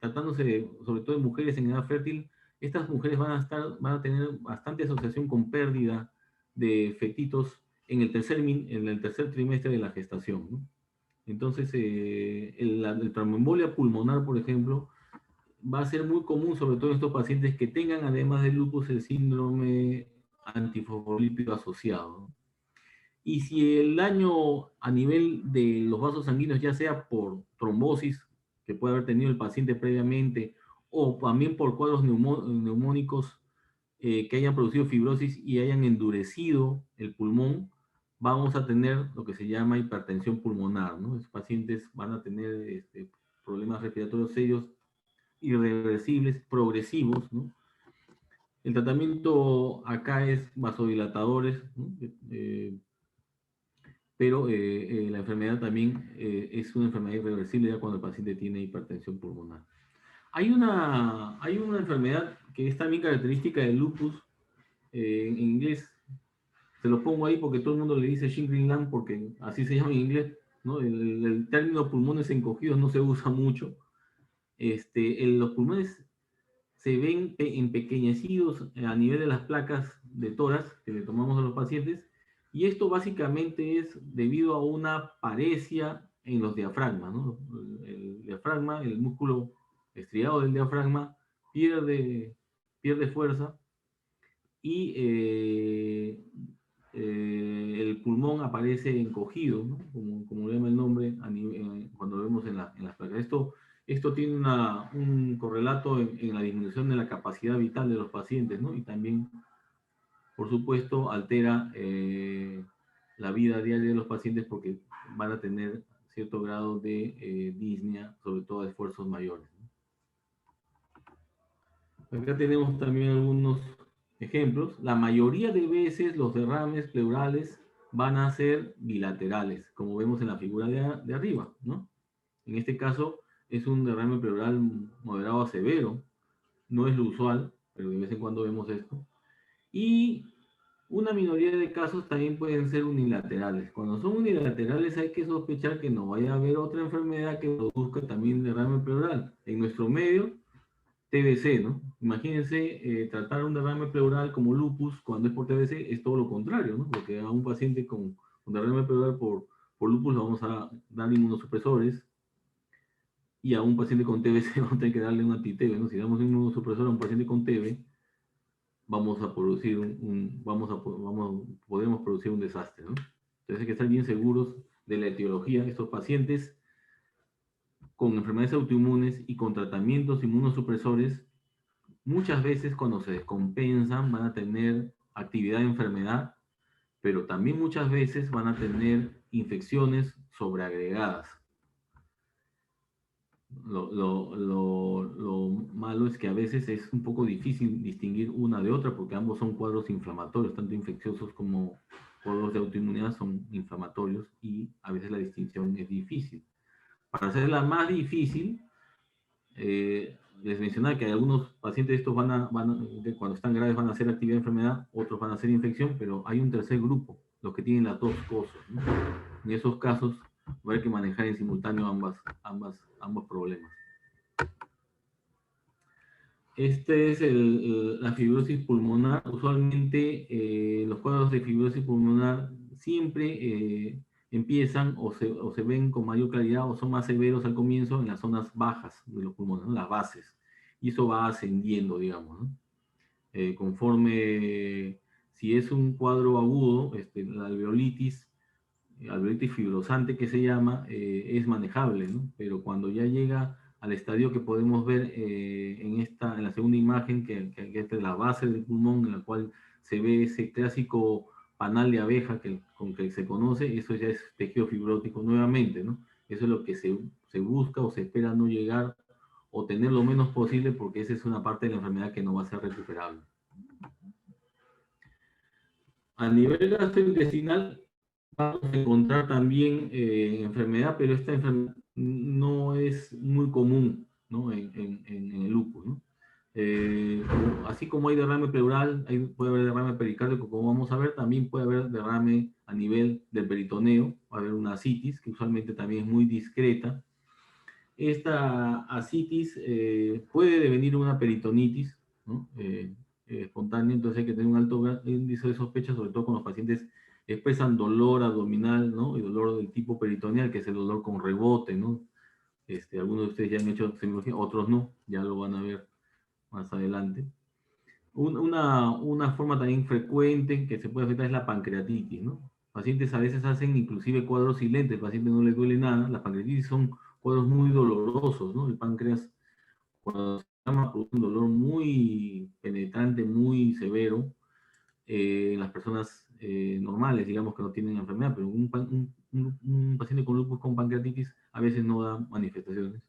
tratándose sobre todo de mujeres en edad fértil, estas mujeres van a tener bastante asociación con pérdida de fetitos en el tercer trimestre de la gestación, ¿no? Entonces, la tromboembolia pulmonar, por ejemplo, va a ser muy común, sobre todo en estos pacientes que tengan, además del lupus, el síndrome antifosfolípido asociado, ¿no? Y si el daño a nivel de los vasos sanguíneos, ya sea por trombosis, que puede haber tenido el paciente previamente, o también por cuadros neumónicos que hayan producido fibrosis y hayan endurecido el pulmón, vamos a tener lo que se llama hipertensión pulmonar, ¿no? Los pacientes van a tener problemas respiratorios serios, irreversibles, progresivos, ¿no? El tratamiento acá es vasodilatadores, ¿no? Pero la enfermedad también es una enfermedad irreversible ya cuando el paciente tiene hipertensión pulmonar. Hay una enfermedad que es también característica del lupus, en inglés, se lo pongo ahí porque todo el mundo le dice Shingling-Lang porque así se llama en inglés, ¿no? El término pulmones encogidos no se usa mucho. Los pulmones se ven empequeñecidos a nivel de las placas de tórax que le tomamos a los pacientes, y esto básicamente es debido a una paresia en los diafragmas, ¿no? El diafragma, el músculo estriado del diafragma, pierde fuerza y el pulmón aparece encogido, ¿no? Como le llama el nombre cuando lo vemos en las placas. Esto tiene un correlato en la disminución de la capacidad vital de los pacientes, ¿no? Y también, por supuesto, altera la vida diaria de los pacientes porque van a tener cierto grado de disnea, sobre todo a esfuerzos mayores, ¿no? Acá tenemos también algunos ejemplos. La mayoría de veces los derrames pleurales van a ser bilaterales, como vemos en la figura de arriba, ¿no? En este caso es un derrame pleural moderado a severo, no es lo usual, pero de vez en cuando vemos esto. Y una minoría de casos también pueden ser unilaterales. Cuando son unilaterales hay que sospechar que no vaya a haber otra enfermedad que produzca también derrame pleural. En nuestro medio, TBC, ¿no? Imagínense tratar un derrame pleural como lupus cuando es por TBC, es todo lo contrario, ¿no? Porque a un paciente con derrame pleural por lupus le vamos a dar inmunosupresores, y a un paciente con TBC vamos a tener que darle un anti-TB, ¿no? Si damos un inmunosupresor a un paciente con TB, vamos a producir podemos producir un desastre, ¿no? Entonces hay que estar bien seguros de la etiología. Estos pacientes con enfermedades autoinmunes y con tratamientos inmunosupresores, muchas veces cuando se descompensan van a tener actividad de enfermedad, pero también muchas veces van a tener infecciones sobreagregadas. Lo malo es que a veces es un poco difícil distinguir una de otra porque ambos son cuadros inflamatorios, tanto infecciosos como cuadros de autoinmunidad son inflamatorios y a veces la distinción es difícil. Para hacerla más difícil, les mencionaba que algunos pacientes estos cuando están graves van a hacer actividad de enfermedad, otros van a hacer infección, pero hay un tercer grupo, los que tienen las dos cosas, ¿no? En esos casos va a haber que manejar en simultáneo ambos problemas. Este es la fibrosis pulmonar. Usualmente los cuadros de fibrosis pulmonar siempre empiezan o se ven con mayor claridad o son más severos al comienzo en las zonas bajas de los pulmones, ¿no? Las bases. Y eso va ascendiendo, digamos, ¿no? Conforme, si es un cuadro agudo, la alveolitis fibrosante que se llama, es manejable, ¿no? Pero cuando ya llega al estadio que podemos ver en la segunda imagen, que es la base del pulmón, en la cual se ve ese clásico panal de abeja con que se conoce, eso ya es tejido fibrótico nuevamente, ¿no? Eso es lo que se busca o se espera no llegar o tener lo menos posible, porque esa es una parte de la enfermedad que no va a ser recuperable. A nivel gastrointestinal, vamos a encontrar también enfermedad, pero esta enfermedad no es muy común, ¿no? en el lupus, ¿no? Así como hay derrame pleural, puede haber derrame pericárdico, como vamos a ver, también puede haber derrame a nivel del peritoneo, va a haber una ascitis, que usualmente también es muy discreta. Esta ascitis puede devenir una peritonitis, ¿no? Espontánea, entonces hay que tener un alto índice de sospecha, sobre todo cuando los pacientes expresan dolor abdominal, ¿no? Y dolor del tipo peritoneal, que es el dolor con rebote, ¿no? Algunos de ustedes ya han hecho semiología, otros no, ya lo van a ver más adelante. Una forma también frecuente que se puede afectar es la pancreatitis, ¿no? Pacientes a veces hacen inclusive cuadros silentes, al paciente no le duele nada. Las pancreatitis son cuadros muy dolorosos, ¿no? El páncreas, cuando se llama, produce un dolor muy penetrante, muy severo en las personas normales, digamos que no tienen enfermedad, pero un paciente con lupus con pancreatitis a veces no da manifestaciones.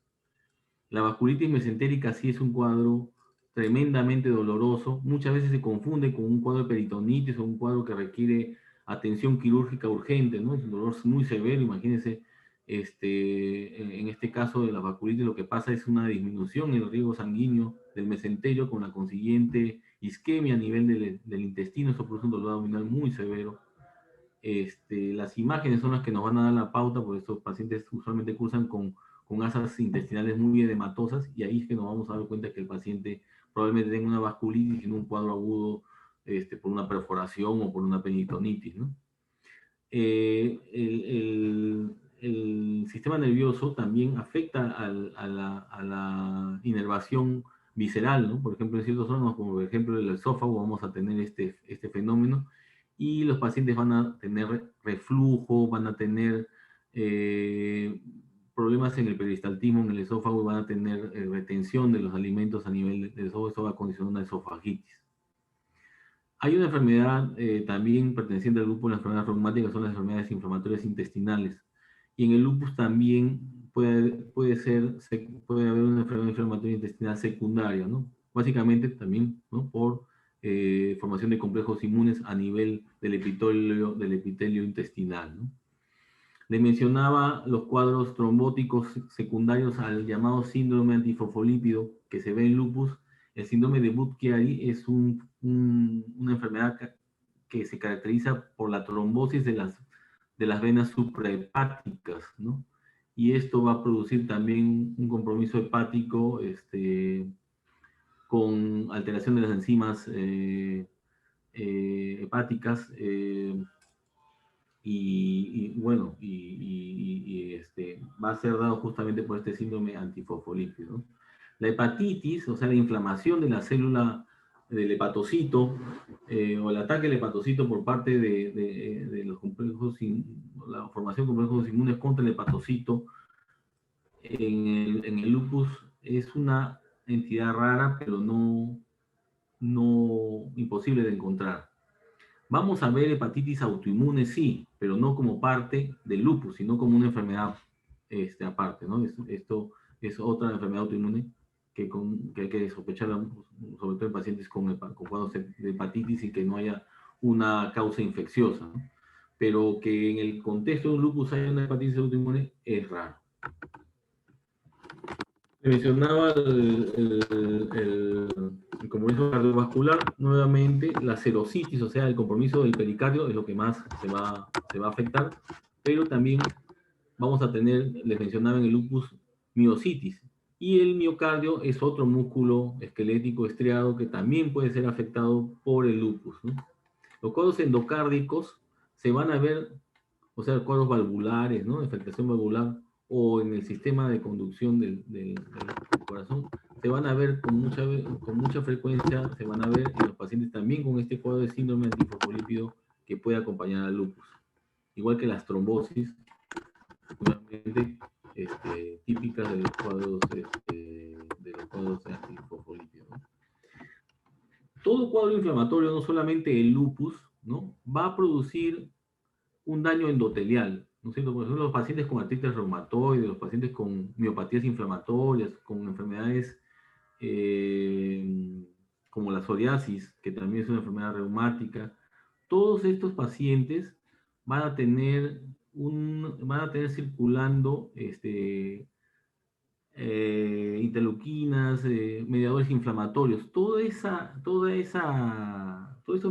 La vasculitis mesentérica sí es un cuadro tremendamente doloroso. Muchas veces se confunde con un cuadro de peritonitis o un cuadro que requiere atención quirúrgica urgente, ¿no? Es un dolor muy severo. Imagínense, en este caso de la vasculitis, lo que pasa es una disminución en el riego sanguíneo del mesenterio con la consiguiente isquemia a nivel del intestino. Eso produce un dolor abdominal muy severo. Las imágenes son las que nos van a dar la pauta, porque estos pacientes usualmente cursan con asas intestinales muy edematosas, y ahí es que nos vamos a dar cuenta que el paciente probablemente tenga una vasculitis en un cuadro agudo por una perforación o por una peritonitis, ¿no? El sistema nervioso también afecta a la inervación visceral, ¿no? Por ejemplo, en ciertos órganos, como por ejemplo el esófago, vamos a tener este fenómeno, y los pacientes van a tener reflujo, van a tener problemas en el peristaltismo, en el esófago, y van a tener retención de los alimentos a nivel del esófago. Esto va a condicionar una esofagitis. Hay una enfermedad también perteneciente al grupo de las enfermedades reumáticas, son las enfermedades inflamatorias intestinales. Y en el lupus también puede haber una enfermedad inflamatoria intestinal secundaria, ¿no? Básicamente también, ¿no? Por formación de complejos inmunes a nivel del epitelio intestinal, ¿no? Le mencionaba los cuadros trombóticos secundarios al llamado síndrome antifosfolípido que se ve en lupus. El síndrome de Budd-Chiari es una enfermedad que se caracteriza por la trombosis de las venas suprahepáticas, ¿no? Y esto va a producir también un compromiso hepático con alteración de las enzimas hepáticas bueno, va a ser dado justamente por este síndrome antifosfolípido, ¿no? La hepatitis, o sea, la inflamación de la célula del hepatocito o el ataque al hepatocito por parte de los complejos, la formación de complejos inmunes contra el hepatocito en el lupus es una entidad rara, pero no imposible de encontrar. Vamos a ver hepatitis autoinmune, sí, pero no como parte del lupus, sino como una enfermedad aparte, ¿no? Esto es otra enfermedad autoinmune que hay que sospechar, sobre todo en pacientes con cuadros de hepatitis y que no haya una causa infecciosa, ¿no? Pero que en el contexto de un lupus haya una hepatitis autoinmune es raro. Mencionaba el compromiso cardiovascular, nuevamente la serositis, o sea, el compromiso del pericardio es lo que más se va a afectar, pero también vamos a tener, les mencionaba en el lupus, miositis, y el miocardio es otro músculo esquelético estriado que también puede ser afectado por el lupus, ¿no? Los cuadros endocárdicos se van a ver, o sea, cuadros valvulares, ¿no? Afectación valvular, o en el sistema de conducción del corazón, se van a ver con mucha frecuencia, se van a ver en los pacientes también con este cuadro de síndrome antifosfolípido que puede acompañar al lupus. Igual que las trombosis, nuevamente, típicas de los cuadros, antifosfolípidos, ¿no? Todo cuadro inflamatorio, no solamente el lupus, ¿no? Va a producir un daño endotelial, ¿no es cierto? Por ejemplo, los pacientes con artritis reumatoide, los pacientes con miopatías inflamatorias, con enfermedades como la psoriasis, que también es una enfermedad reumática, todos estos pacientes van a tener circulando interleuquinas, mediadores inflamatorios, todos esos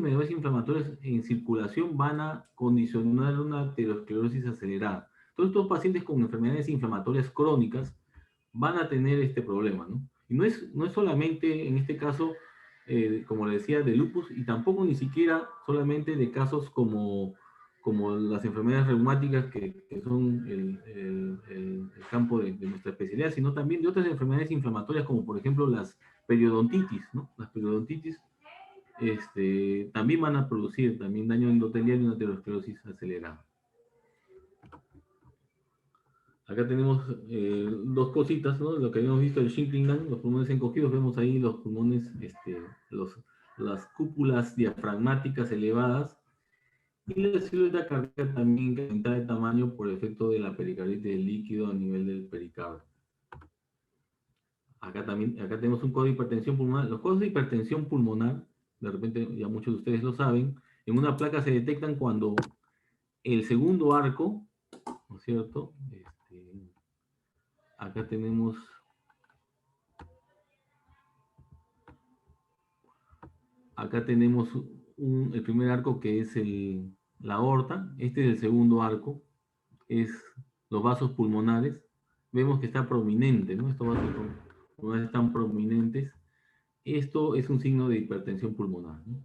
mediadores inflamatorios en circulación van a condicionar una aterosclerosis acelerada. Todos estos pacientes con enfermedades inflamatorias crónicas van a tener este problema, ¿no? Y no es solamente en este caso, como le decía, de lupus, y tampoco ni siquiera solamente de casos como las enfermedades reumáticas que son el campo de nuestra especialidad, sino también de otras enfermedades inflamatorias como por ejemplo las periodontitis, ¿no? Las periodontitis también van a producir también daño endotelial y una aterosclerosis acelerada. Acá tenemos dos cositas, ¿no? Lo que habíamos visto, el Shinglingan, los pulmones encogidos, vemos ahí los pulmones, las cúpulas diafragmáticas elevadas, y la silueta cardíaca también incrementa de tamaño por efecto de la pericarditis del líquido a nivel del pericardio. Acá tenemos un cuadro de hipertensión pulmonar. Los cuadros de hipertensión pulmonar, de repente ya muchos de ustedes lo saben, en una placa se detectan cuando el segundo arco, ¿no es cierto? Acá tenemos el primer arco que es la aorta. Este es el segundo arco, es los vasos pulmonares. Vemos que está prominente, ¿no? Estos vasos pulmonares están prominentes. Esto es un signo de hipertensión pulmonar, ¿no?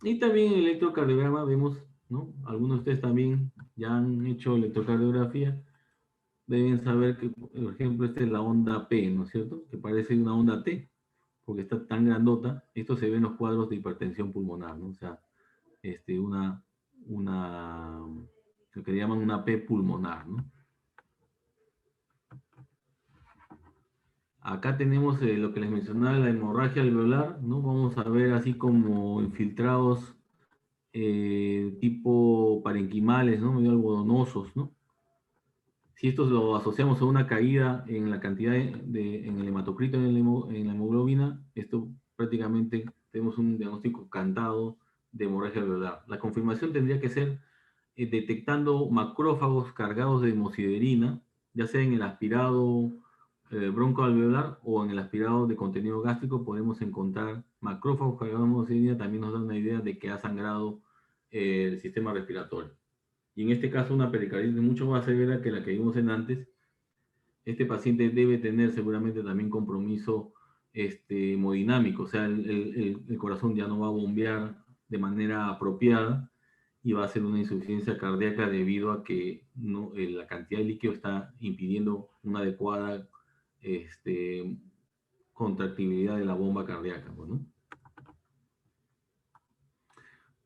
Y también en el electrocardiograma vemos, ¿no? Algunos de ustedes también ya han hecho electrocardiografía. Deben saber que, por ejemplo, esta es la onda P, ¿no es cierto? Que parece una onda T, porque está tan grandota. Esto se ve en los cuadros de hipertensión pulmonar, ¿no? O sea, lo que llaman una P pulmonar, ¿no? Acá tenemos lo que les mencionaba, la hemorragia alveolar, ¿no? Vamos a ver así como infiltrados tipo parenquimales, ¿no? Medio algodonosos, ¿no? Si esto lo asociamos a una caída en la cantidad en el hematocrito, en la hemoglobina, esto prácticamente tenemos un diagnóstico cantado de hemorragia alveolar. La confirmación tendría que ser detectando macrófagos cargados de hemosiderina, ya sea en el aspirado broncoalveolar o en el aspirado de contenido gástrico, podemos encontrar macrófagos cargados de hemosiderina, también nos da una idea de que ha sangrado el sistema respiratorio. Y en este caso una pericarditis mucho más severa que la que vimos en antes. Este paciente debe tener seguramente también compromiso hemodinámico, o sea, el corazón ya no va a bombear de manera apropiada y va a ser una insuficiencia cardíaca debido a que no, la cantidad de líquido está impidiendo una adecuada contractibilidad de la bomba cardíaca, ¿no?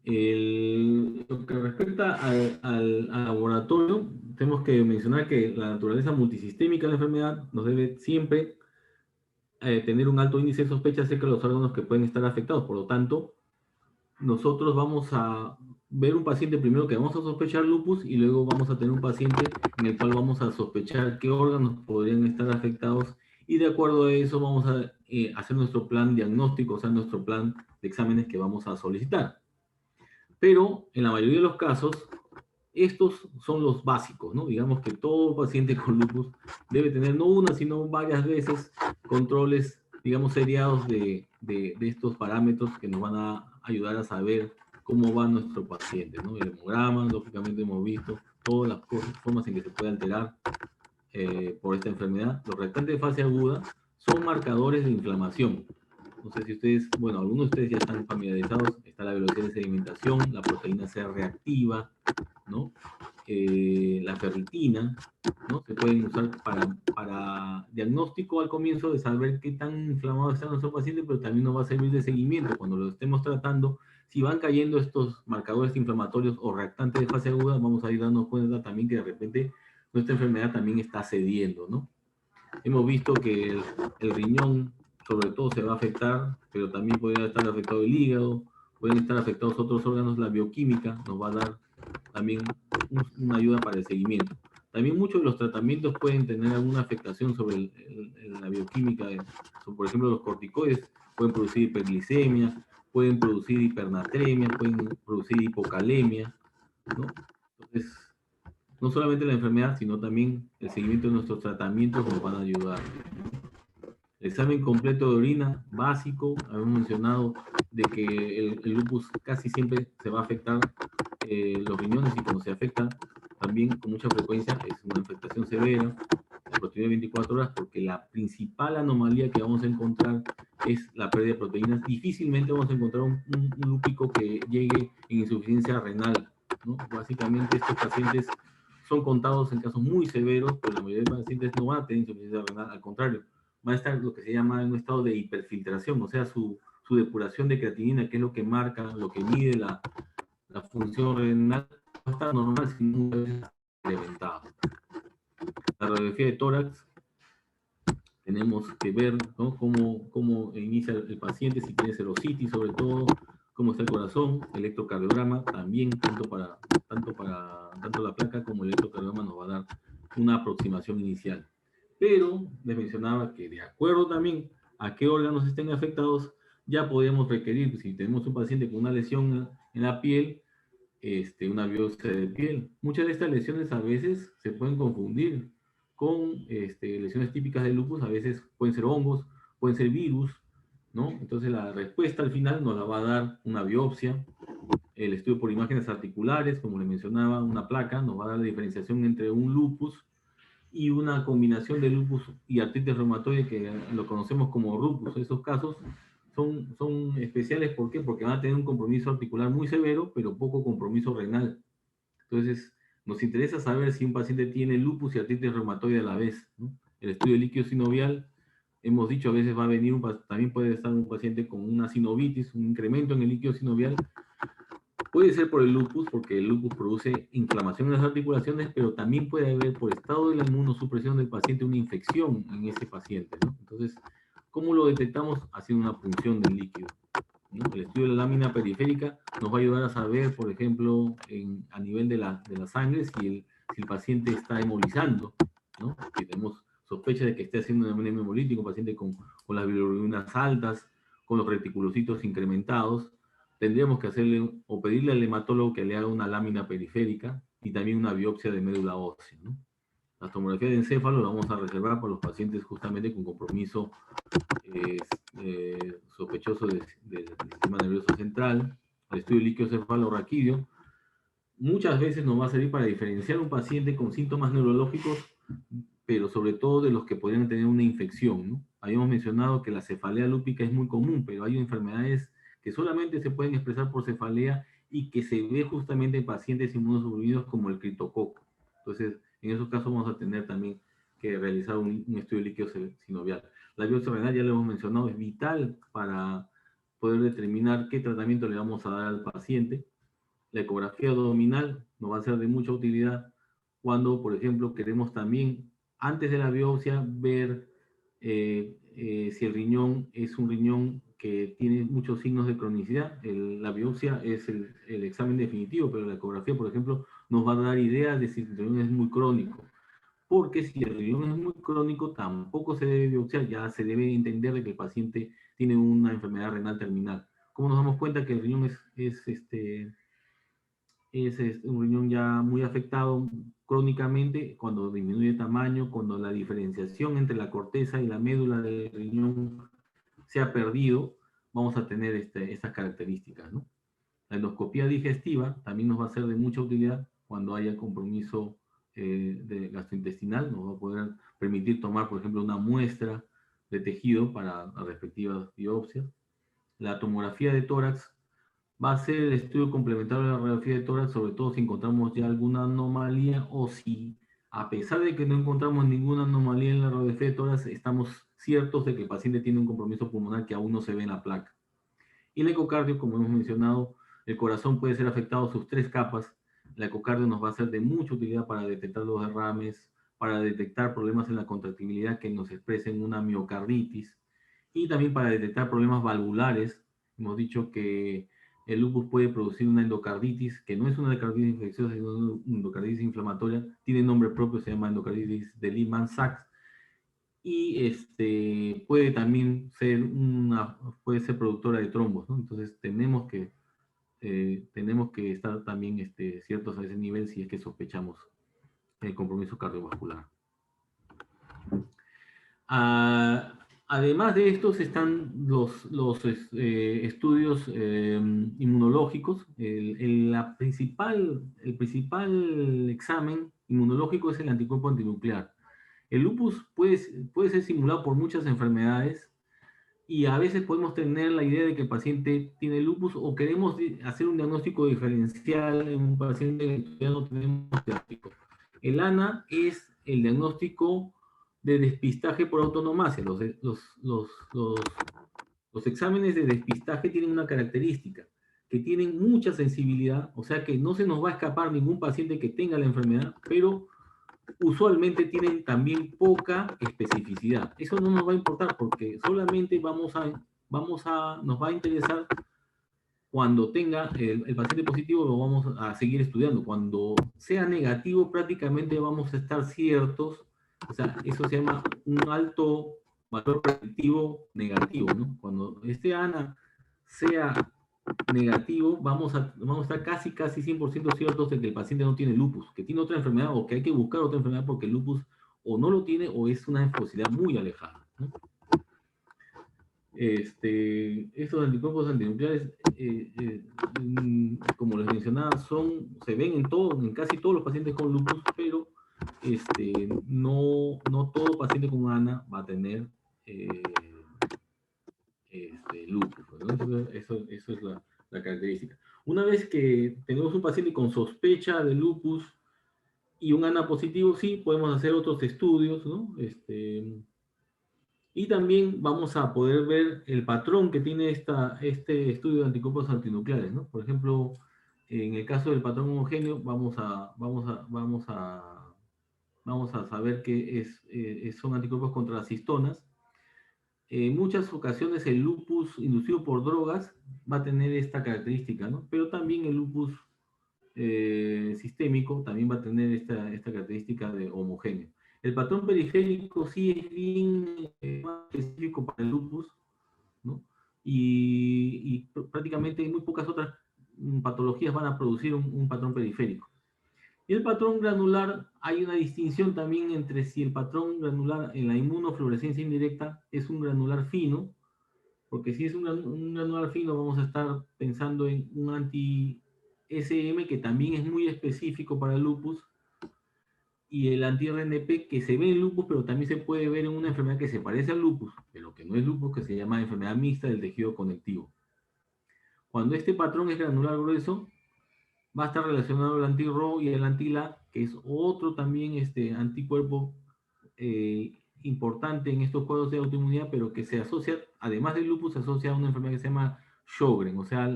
Lo que respecta al laboratorio, tenemos que mencionar que la naturaleza multisistémica de la enfermedad nos debe siempre tener un alto índice de sospecha acerca de los órganos que pueden estar afectados. Por lo tanto, nosotros vamos a ver un paciente primero que vamos a sospechar lupus y luego vamos a tener un paciente en el cual vamos a sospechar qué órganos podrían estar afectados y de acuerdo a eso vamos a hacer nuestro plan diagnóstico, o sea, nuestro plan de exámenes que vamos a solicitar. Pero en la mayoría de los casos, estos son los básicos, ¿no? Digamos que todo paciente con lupus debe tener no una, sino varias veces controles, digamos, seriados de estos parámetros que nos van a ayudar a saber cómo va nuestro paciente, ¿no? El hemograma, lógicamente hemos visto todas las formas en que se puede alterar por esta enfermedad. Los restantes de fase aguda son marcadores de inflamación. No sé si ustedes, bueno, algunos de ustedes ya están familiarizados, está la velocidad de sedimentación, la proteína C reactiva, ¿no? La ferritina, ¿no? Se pueden usar para diagnóstico al comienzo de saber qué tan inflamado está nuestro paciente, pero también nos va a servir de seguimiento cuando lo estemos tratando. Si van cayendo estos marcadores inflamatorios o reactantes de fase aguda, vamos a ir dando cuenta también que de repente nuestra enfermedad también está cediendo, ¿no? Hemos visto que el riñón, sobre todo, se va a afectar, pero también podría estar afectado el hígado, pueden estar afectados otros órganos, la bioquímica nos va a dar también una ayuda para el seguimiento. También muchos de los tratamientos pueden tener alguna afectación sobre la bioquímica. Por ejemplo, los corticoides pueden producir hiperglicemia, pueden producir hipernatremia, pueden producir hipocalemia, ¿no? Entonces, no solamente la enfermedad, sino también el seguimiento de nuestros tratamientos nos van a ayudar. El examen completo de orina, básico, habíamos mencionado de que el lupus casi siempre se va a afectar los riñones y cuando se afectan también con mucha frecuencia es una afectación severa, la proteína de 24 horas, porque la principal anomalía que vamos a encontrar es la pérdida de proteínas. Difícilmente vamos a encontrar un lúpico que llegue en insuficiencia renal, ¿no? Básicamente estos pacientes son contados en casos muy severos, pero la mayoría de los pacientes no van a tener insuficiencia renal, al contrario, va a estar lo que se llama en un estado de hiperfiltración, o sea, su depuración de creatinina, que es lo que marca, lo que mide la función renal, va a estar normal, sino muchas veces incrementada. La radiografía de tórax, tenemos que ver, ¿no? cómo inicia el paciente, si tiene serositis sobre todo, cómo está el corazón, el electrocardiograma, también tanto la placa como el electrocardiograma nos va a dar una aproximación inicial. Pero les mencionaba que de acuerdo también a qué órganos estén afectados, ya podemos requerir, si tenemos un paciente con una lesión en la piel, una biopsia de piel. Muchas de estas lesiones a veces se pueden confundir con lesiones típicas del lupus, a veces pueden ser hongos, pueden ser virus, ¿no? Entonces la respuesta al final nos la va a dar una biopsia, el estudio por imágenes articulares, como les mencionaba, una placa, nos va a dar la diferenciación entre un lupus y una combinación de lupus y artritis reumatoide que lo conocemos como lupus. Esos casos son especiales, ¿por qué? Porque van a tener un compromiso articular muy severo, pero poco compromiso renal. Entonces, nos interesa saber si un paciente tiene lupus y artritis reumatoide a la vez, ¿no? El estudio de líquido sinovial, hemos dicho, a veces va a venir, también puede estar un paciente con una sinovitis, un incremento en el líquido sinovial. Puede ser por el lupus, porque el lupus produce inflamación en las articulaciones, pero también puede haber por estado de la inmunosupresión del paciente una infección en ese paciente, ¿no? Entonces, ¿cómo lo detectamos? Haciendo una punción del líquido, ¿no? El estudio de la lámina periférica nos va a ayudar a saber, por ejemplo, a nivel de la sangre, si si el paciente está hemolizando, ¿no? Si tenemos sospecha de que esté haciendo un anemia hemolítica, un paciente con las bilirrubinas altas, con los reticulocitos incrementados, tendríamos que hacerle o pedirle al hematólogo que le haga una lámina periférica y también una biopsia de médula ósea, ¿no? La tomografía de encéfalo la vamos a reservar para los pacientes justamente con compromiso sospechoso del sistema nervioso central. El estudio líquido cefalorraquídeo muchas veces nos va a servir para diferenciar un paciente con síntomas neurológicos, pero sobre todo de los que podrían tener una infección, ¿no? Habíamos mencionado que la cefalea lúpica es muy común, pero hay enfermedades que solamente se pueden expresar por cefalea y que se ve justamente en pacientes inmunosuprimidos como el criptococo. Entonces, en esos casos vamos a tener también que realizar un estudio líquido sinovial. La biopsia renal, ya lo hemos mencionado, es vital para poder determinar qué tratamiento le vamos a dar al paciente. La ecografía abdominal nos va a ser de mucha utilidad cuando, por ejemplo, queremos también, antes de la biopsia, ver si el riñón es un riñón que tiene muchos signos de cronicidad. La biopsia es el examen definitivo, pero la ecografía, por ejemplo, nos va a dar ideas de si el riñón es muy crónico. Porque si el riñón es muy crónico, tampoco se debe biopsiar, ya se debe entender de que el paciente tiene una enfermedad renal terminal. ¿Cómo nos damos cuenta que el riñón es un riñón ya muy afectado crónicamente? Cuando disminuye de tamaño, cuando la diferenciación entre la corteza y la médula del riñón se ha perdido, vamos a tener estas características, ¿no? La endoscopía digestiva también nos va a ser de mucha utilidad cuando haya compromiso de gastrointestinal. Nos va a poder permitir tomar, por ejemplo, una muestra de tejido para las respectivas biopsias. La tomografía de tórax va a ser el estudio complementario de la radiografía de tórax, sobre todo si encontramos ya alguna anomalía o si, a pesar de que no encontramos ninguna anomalía en la radiografía de tórax, estamos ciertos de que el paciente tiene un compromiso pulmonar que aún no se ve en la placa. Y el ecocardio, como hemos mencionado, el corazón puede ser afectado a sus 3 capas. El ecocardio nos va a ser de mucha utilidad para detectar los derrames, para detectar problemas en la contractibilidad que nos expresen una miocarditis y también para detectar problemas valvulares. Hemos dicho que el lupus puede producir una endocarditis, que no es una endocarditis infecciosa, sino una endocarditis inflamatoria. Tiene nombre propio, se llama endocarditis de Lehmann-Sachs. Y puede también ser puede ser productora de trombos, ¿no? Entonces tenemos que estar también ciertos a ese nivel si es que sospechamos el compromiso cardiovascular. Además de estos están los estudios inmunológicos. El principal examen inmunológico es el anticuerpo antinuclear. El lupus puede ser simulado por muchas enfermedades y a veces podemos tener la idea de que el paciente tiene lupus o queremos hacer un diagnóstico diferencial en un paciente que todavía no tenemos diagnóstico. El ANA es el diagnóstico de despistaje por autonomasia. Los exámenes de despistaje tienen una característica, que tienen mucha sensibilidad, o sea que no se nos va a escapar ningún paciente que tenga la enfermedad, pero usualmente tienen también poca especificidad. Eso no nos va a importar porque solamente nos va a interesar cuando tenga el paciente positivo, lo vamos a seguir estudiando. Cuando sea negativo, prácticamente vamos a estar ciertos, o sea, eso se llama un alto valor predictivo negativo, ¿no? Cuando este ANA sea negativo, vamos a estar casi 100% ciertos de que el paciente no tiene lupus, que tiene otra enfermedad o que hay que buscar otra enfermedad porque el lupus o no lo tiene o es una posibilidad muy alejada, ¿no? Estos anticuerpos antinucleares, como les mencionaba, se ven en casi todos los pacientes con lupus, pero no todo paciente con ANA va a tener lupus, ¿no? Entonces, eso es la característica. Una vez que tenemos un paciente con sospecha de lupus y un ANA positivo, sí, podemos hacer otros estudios, ¿no? Y también vamos a poder ver el patrón que tiene este estudio de anticuerpos antinucleares, ¿no? Por ejemplo, en el caso del patrón homogéneo, vamos a saber que son anticuerpos contra las histonas. En muchas ocasiones el lupus inducido por drogas va a tener esta característica, ¿no? Pero también el lupus sistémico también va a tener esta característica de homogéneo. El patrón periférico sí es bien más específico para el lupus, ¿no? Y prácticamente muy pocas otras patologías van a producir un patrón periférico. Y el patrón granular, hay una distinción también entre si el patrón granular en la inmunofluorescencia indirecta es un granular fino, porque si es un granular fino vamos a estar pensando en un anti-SM que también es muy específico para el lupus, y el anti-RNP que se ve en lupus, pero también se puede ver en una enfermedad que se parece al lupus, pero que no es lupus, que se llama enfermedad mixta del tejido conectivo. Cuando este patrón es granular grueso, va a estar relacionado al anti-RO y el anti-LA, que es otro también anticuerpo importante en estos cuadros de autoinmunidad, pero que se asocia, además del lupus, se asocia a una enfermedad que se llama Sjögren. O sea,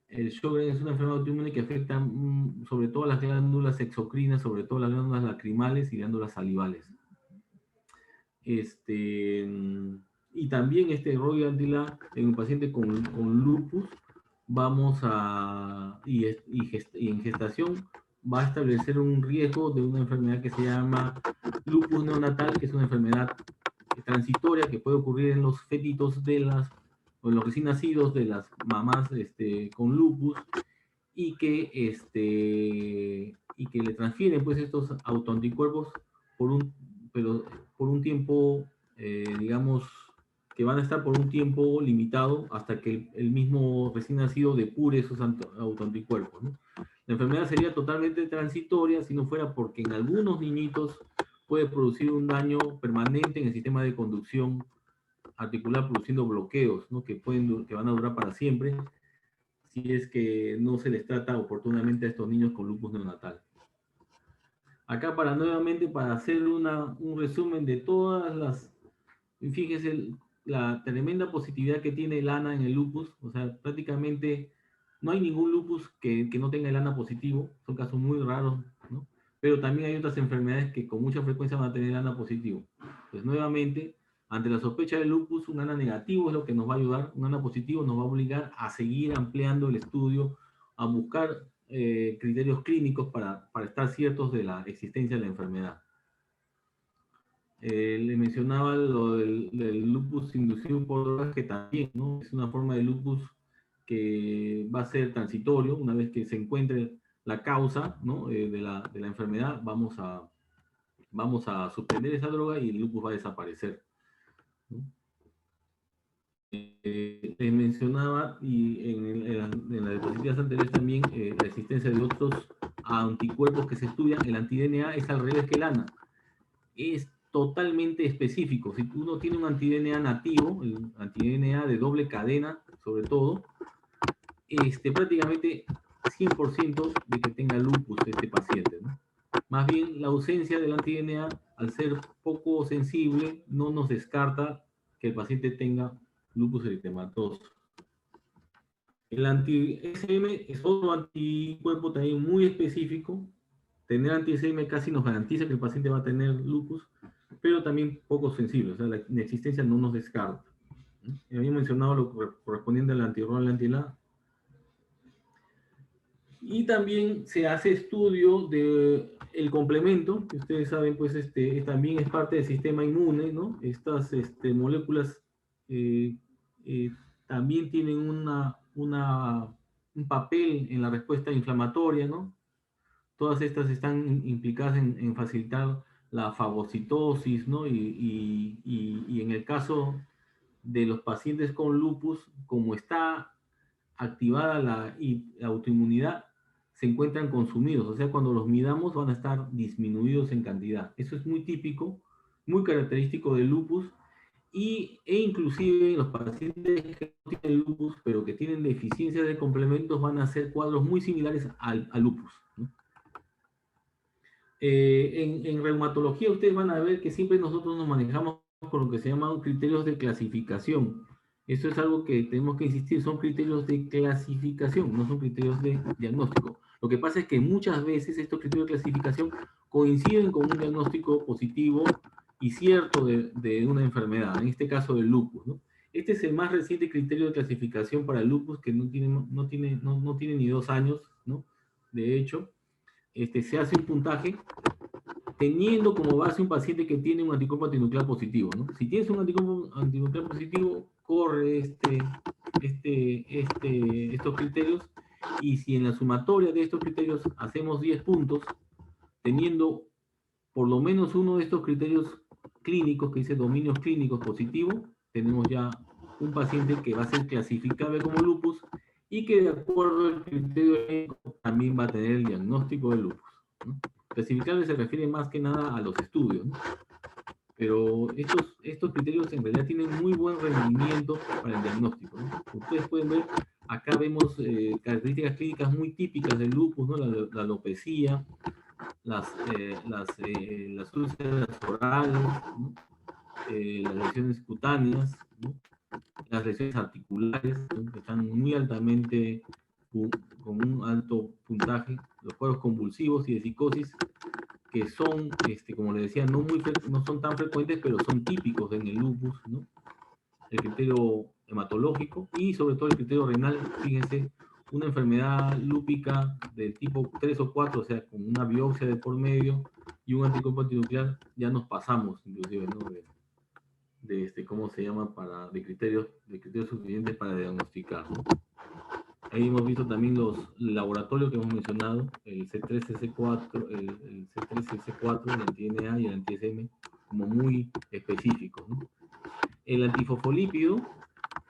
el Sjögren es una enfermedad autoinmune que afecta sobre todo las glándulas exocrinas, sobre todo las glándulas lacrimales y glándulas salivales. Y también RO y anti-LA en un paciente con lupus, y en gestación va a establecer un riesgo de una enfermedad que se llama lupus neonatal, que es una enfermedad transitoria que puede ocurrir en los fetitos o en los recién nacidos de las mamás con lupus, y que le transfieren pues estos autoanticuerpos pero por un tiempo, digamos, que van a estar por un tiempo limitado hasta que el mismo recién nacido depure esos autoanticuerpos, ¿no? La enfermedad sería totalmente transitoria si no fuera porque en algunos niñitos puede producir un daño permanente en el sistema de conducción articular, produciendo bloqueos, ¿no? que van a durar para siempre si es que no se les trata oportunamente a estos niños con lupus neonatal. Acá nuevamente para hacer un resumen de todas las... Fíjese la tremenda positividad que tiene el ANA en el lupus, o sea, prácticamente no hay ningún lupus que no tenga el ANA positivo, son casos muy raros, ¿no? Pero también hay otras enfermedades que con mucha frecuencia van a tener ANA positivo. Pues nuevamente, ante la sospecha del lupus, un ANA negativo es lo que nos va a ayudar, un ANA positivo nos va a obligar a seguir ampliando el estudio, a buscar criterios clínicos para estar ciertos de la existencia de la enfermedad. Le mencionaba lo del lupus inducido por drogas, que también, ¿no? Es una forma de lupus que va a ser transitorio. Una vez que se encuentre la causa, ¿no? de la enfermedad, vamos a suspender esa droga y el lupus va a desaparecer, ¿no? Les mencionaba, y en las diapositivas anteriores también, la existencia de otros anticuerpos que se estudian. El anti-DNA es al revés que el ANA. Es totalmente específico. Si uno tiene un anti-DNA nativo, el anti-DNA de doble cadena, sobre todo, prácticamente 100% de que tenga lupus este paciente, ¿no? Más bien, la ausencia del anti-DNA, al ser poco sensible, no nos descarta que el paciente tenga lupus eritematoso. El anti-SM es otro anticuerpo también muy específico. Tener anti-SM casi nos garantiza que el paciente va a tener lupus, pero también poco sensible, o sea, la inexistencia no nos descarta. Había mencionado lo correspondiente al anti-RO y al anti-LA. Y también se hace estudio del complemento, que ustedes saben, pues también es parte del sistema inmune, ¿no? Estas moléculas también tienen un papel en la respuesta inflamatoria, ¿no? Todas estas están implicadas en facilitar la fagocitosis, ¿no? Y en el caso de los pacientes con lupus, como está activada la autoinmunidad, se encuentran consumidos. O sea, cuando los midamos van a estar disminuidos en cantidad. Eso es muy típico, muy característico del lupus. E inclusive los pacientes que no tienen lupus, pero que tienen deficiencia de complementos, van a hacer cuadros muy similares al lupus, ¿no? En reumatología ustedes van a ver que siempre nosotros nos manejamos con lo que se llaman criterios de clasificación. Eso es algo que tenemos que insistir, son criterios de clasificación, no son criterios de diagnóstico. Lo que pasa es que muchas veces estos criterios de clasificación coinciden con un diagnóstico positivo y cierto de una enfermedad, en este caso del lupus, ¿no? Este es el más reciente criterio de clasificación para el lupus, que no tiene ni 2 años, ¿no? de hecho, se hace un puntaje teniendo como base un paciente que tiene un anticuerpo antinuclear positivo, ¿no? Si tienes un anticuerpo antinuclear positivo, corre estos criterios, y si en la sumatoria de estos criterios hacemos 10 puntos, teniendo por lo menos uno de estos criterios clínicos, que dice dominios clínicos positivos, tenemos ya un paciente que va a ser clasificable como lupus y que de acuerdo al criterio clínico también va a tener el diagnóstico de lupus, ¿no? Clasificable se refiere más que nada a los estudios, ¿no? Pero estos criterios en realidad tienen muy buen rendimiento para el diagnóstico, ¿no? Ustedes pueden ver, acá vemos características clínicas muy típicas del lupus, ¿no? La alopecia, las úlceras orales, ¿no? Las lesiones cutáneas, ¿no? Las lesiones articulares, ¿no? Que están muy altamente, con un alto puntaje, los cuadros convulsivos y de psicosis, que son, como les decía, no son tan frecuentes, pero son típicos en el lupus, ¿no? El criterio hematológico y sobre todo el criterio renal, fíjense, una enfermedad lúpica del tipo 3 o 4, o sea, con una biopsia de por medio y un anticuerpo antinuclear, ya nos pasamos, inclusive, ¿no? ¿Cómo se llama? De criterios suficientes para diagnosticar, ¿no? Ahí hemos visto también los laboratorios que hemos mencionado, el C3-C4, el C3-C4, el anti-NA y el anti-SM, como muy específicos, ¿no? El antifosfolípido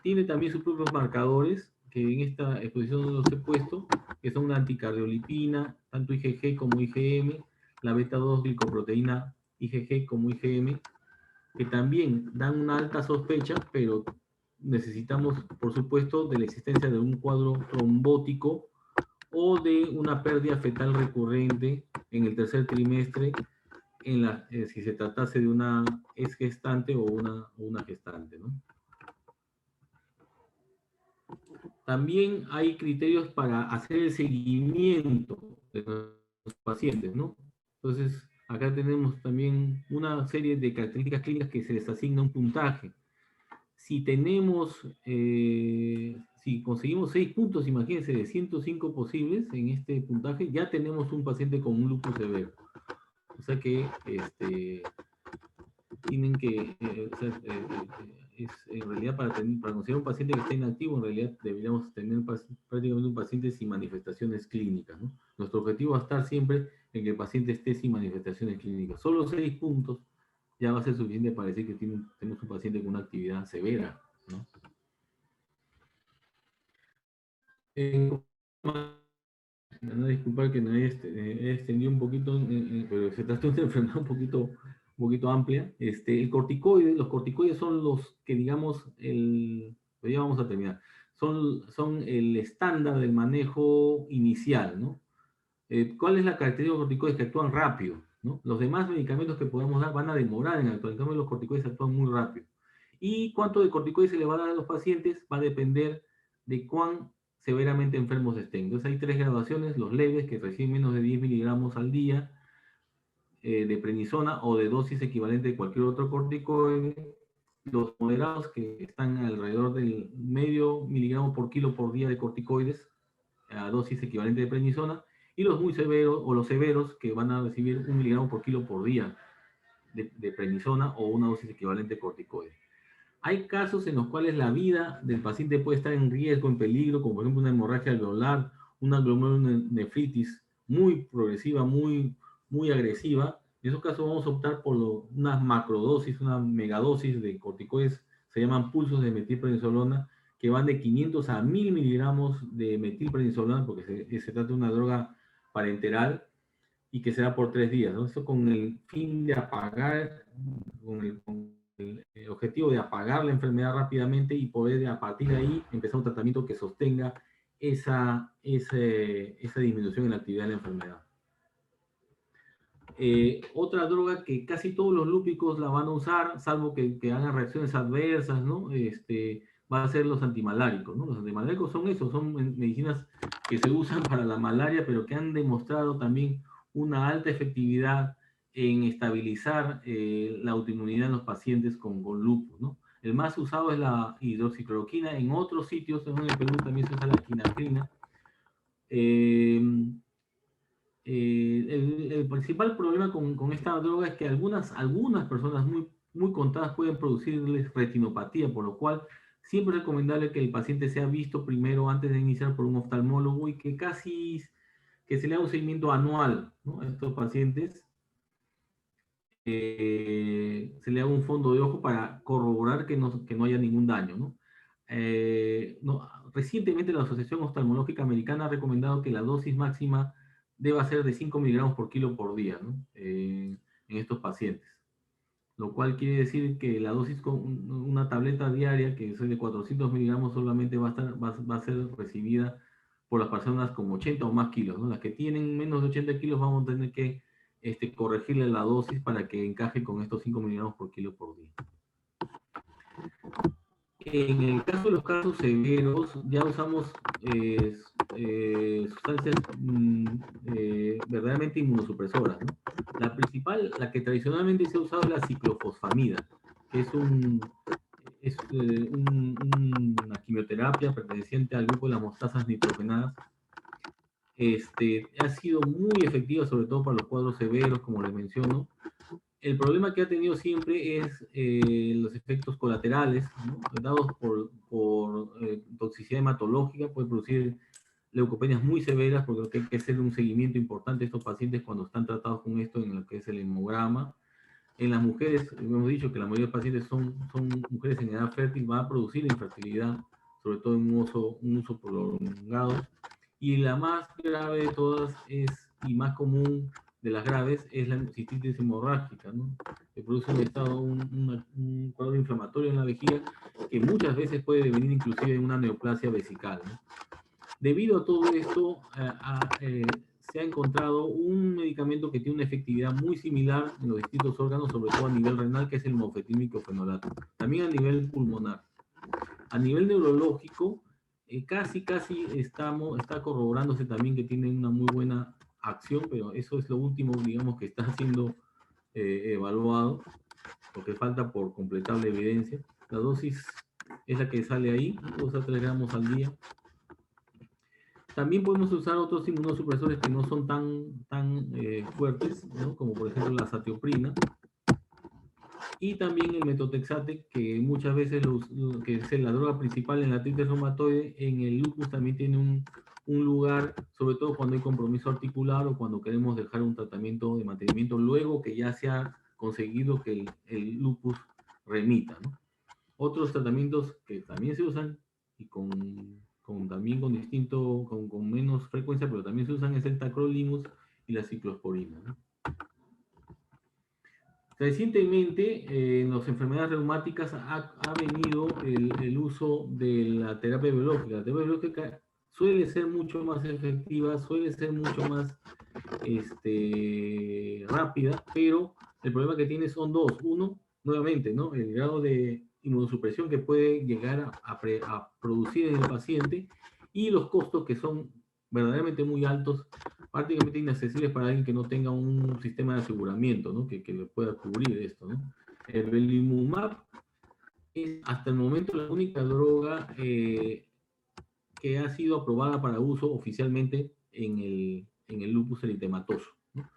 tiene también sus propios marcadores, que en esta exposición no los he puesto, que son una anticardiolipina, tanto IgG como IgM, la beta-2 glicoproteína IgG como IgM, que también dan una alta sospecha, pero necesitamos, por supuesto, de la existencia de un cuadro trombótico o de una pérdida fetal recurrente en el tercer trimestre, si se tratase de una exgestante o una gestante, ¿no? También hay criterios para hacer el seguimiento de los pacientes, ¿no? Entonces, acá tenemos también una serie de características clínicas que se les asigna un puntaje. Si conseguimos 6 puntos, imagínense, de 105 posibles en este puntaje, ya tenemos un paciente con un lupus severo. O sea que tienen que, en realidad para considerar un paciente que esté inactivo, en realidad deberíamos tener prácticamente un paciente sin manifestaciones clínicas, ¿no? Nuestro objetivo va a estar siempre en que el paciente esté sin manifestaciones clínicas. Solo 6 puntos ya va a ser suficiente para decir que tenemos un paciente con una actividad severa, ¿no? Disculpar que me he extendido un poquito, pero se trata de una enfermedad un poquito amplia. Los corticoides son los que, digamos, pues ya vamos a terminar, son el estándar del manejo inicial, ¿no? ¿Cuál es la característica de los corticoides? Que actúan rápido, ¿no? Los demás medicamentos que podemos dar van a demorar en actuar, en cambio los corticoides actúan muy rápido. ¿Y cuánto de corticoides se le va a dar a los pacientes? Va a depender de cuán severamente enfermos estén. Entonces hay 3 graduaciones: los leves, que reciben menos de 10 miligramos al día de prednisona o de dosis equivalente de cualquier otro corticoide; los moderados, que están alrededor del medio miligramo por kilo por día de corticoides a dosis equivalente de prednisona; y los muy severos, o los severos, que van a recibir 1 miligramo por kilo por día de prednisona o una dosis equivalente de corticoides. Hay casos en los cuales la vida del paciente puede estar en riesgo, en peligro, como por ejemplo una hemorragia alveolar, una glomerulonefritis muy progresiva, muy agresiva. En esos casos vamos a optar por una macrodosis, una megadosis de corticoides, se llaman pulsos de metilprednisolona, que van de 500 a 1000 miligramos de metilprednisolona, porque se trata de una droga parenteral, y que se da por 3 días, ¿no? Eso con el fin de apagar, con el objetivo de apagar la enfermedad rápidamente y poder a partir de ahí empezar un tratamiento que sostenga esa disminución en la actividad de la enfermedad. Otra droga que casi todos los lúpicos la van a usar, salvo que hagan reacciones adversas, ¿no? Va a ser los antimaláricos, ¿no? Los antimaláricos son medicinas que se usan para la malaria, pero que han demostrado también una alta efectividad en estabilizar la autoinmunidad en los pacientes con lupus, ¿no? El más usado es la hidroxicloroquina. En otros sitios, en el Perú también se usa la quinacrina. el principal problema con esta droga es que algunas personas muy contadas pueden producirles retinopatía, por lo cual siempre es recomendable que el paciente sea visto primero antes de iniciar por un oftalmólogo y que se le haga un seguimiento anual, ¿no? A estos pacientes. Se le haga un fondo de ojo para corroborar que no haya ningún daño, ¿no? Recientemente la Asociación Oftalmológica Americana ha recomendado que la dosis máxima deba ser de 5 miligramos por kilo por día, ¿no? En estos pacientes. Lo cual quiere decir que la dosis con una tableta diaria, que es de 400 miligramos, solamente va a ser recibida por las personas con 80 o más kilos, ¿no? Las que tienen menos de 80 kilos vamos a tener que corregirle la dosis para que encaje con estos 5 miligramos por kilo por día. En el caso de los casos severos, ya usamos sustancias verdaderamente inmunosupresoras, ¿no? La principal, la que tradicionalmente se ha usado es la ciclofosfamida, que es una quimioterapia perteneciente al grupo de las mostazas nitrogenadas. Ha sido muy efectiva, sobre todo para los cuadros severos, como les menciono. El problema que ha tenido siempre es los efectos colaterales, ¿no? Dados por toxicidad hematológica, puede producir leucopenias muy severas, porque hay que hacer un seguimiento importante a estos pacientes cuando están tratados con esto en lo que es el hemograma. En las mujeres, hemos dicho que la mayoría de pacientes son mujeres en edad fértil, va a producir infertilidad, sobre todo en un uso prolongado. Y la más grave de todas y más común de las graves es la cistitis hemorrágica, ¿no? Que produce un cuadro inflamatorio en la vejiga que muchas veces puede devenir inclusive en una neoplasia vesical, ¿no? Debido a todo esto, se ha encontrado un medicamento que tiene una efectividad muy similar en los distintos órganos, sobre todo a nivel renal, que es el mofetil fenolato, también a nivel pulmonar. A nivel neurológico, casi está corroborándose también que tiene una muy buena acción, pero eso es lo último, digamos, que está siendo evaluado, porque falta por completar la evidencia. La dosis es la que sale ahí, 2 a 3 gramos al día. También podemos usar otros inmunosupresores que no son tan fuertes, ¿no? Como por ejemplo la satioprina. Y también el metotrexate, que muchas veces que es la droga principal en la artritis reumatoide, en el lupus también tiene un lugar, sobre todo cuando hay compromiso articular o cuando queremos dejar un tratamiento de mantenimiento luego que ya se ha conseguido que el lupus remita, ¿no? Otros tratamientos que también se usan y también con menos frecuencia, pero también se usan, es el tacrolimus y la ciclosporina, ¿no? Recientemente, en las enfermedades reumáticas ha venido el uso de la terapia biológica. La terapia biológica suele ser mucho más efectiva, suele ser mucho más rápida, pero el problema que tiene son dos. Uno, nuevamente, ¿no? El grado de inmunosupresión que puede llegar a producir en el paciente y los costos que son verdaderamente muy altos, prácticamente inaccesibles para alguien que no tenga un sistema de aseguramiento, ¿no? Que le pueda cubrir esto, ¿no? El belimumab es hasta el momento la única droga que ha sido aprobada para uso oficialmente en el lupus eritematoso, ¿no?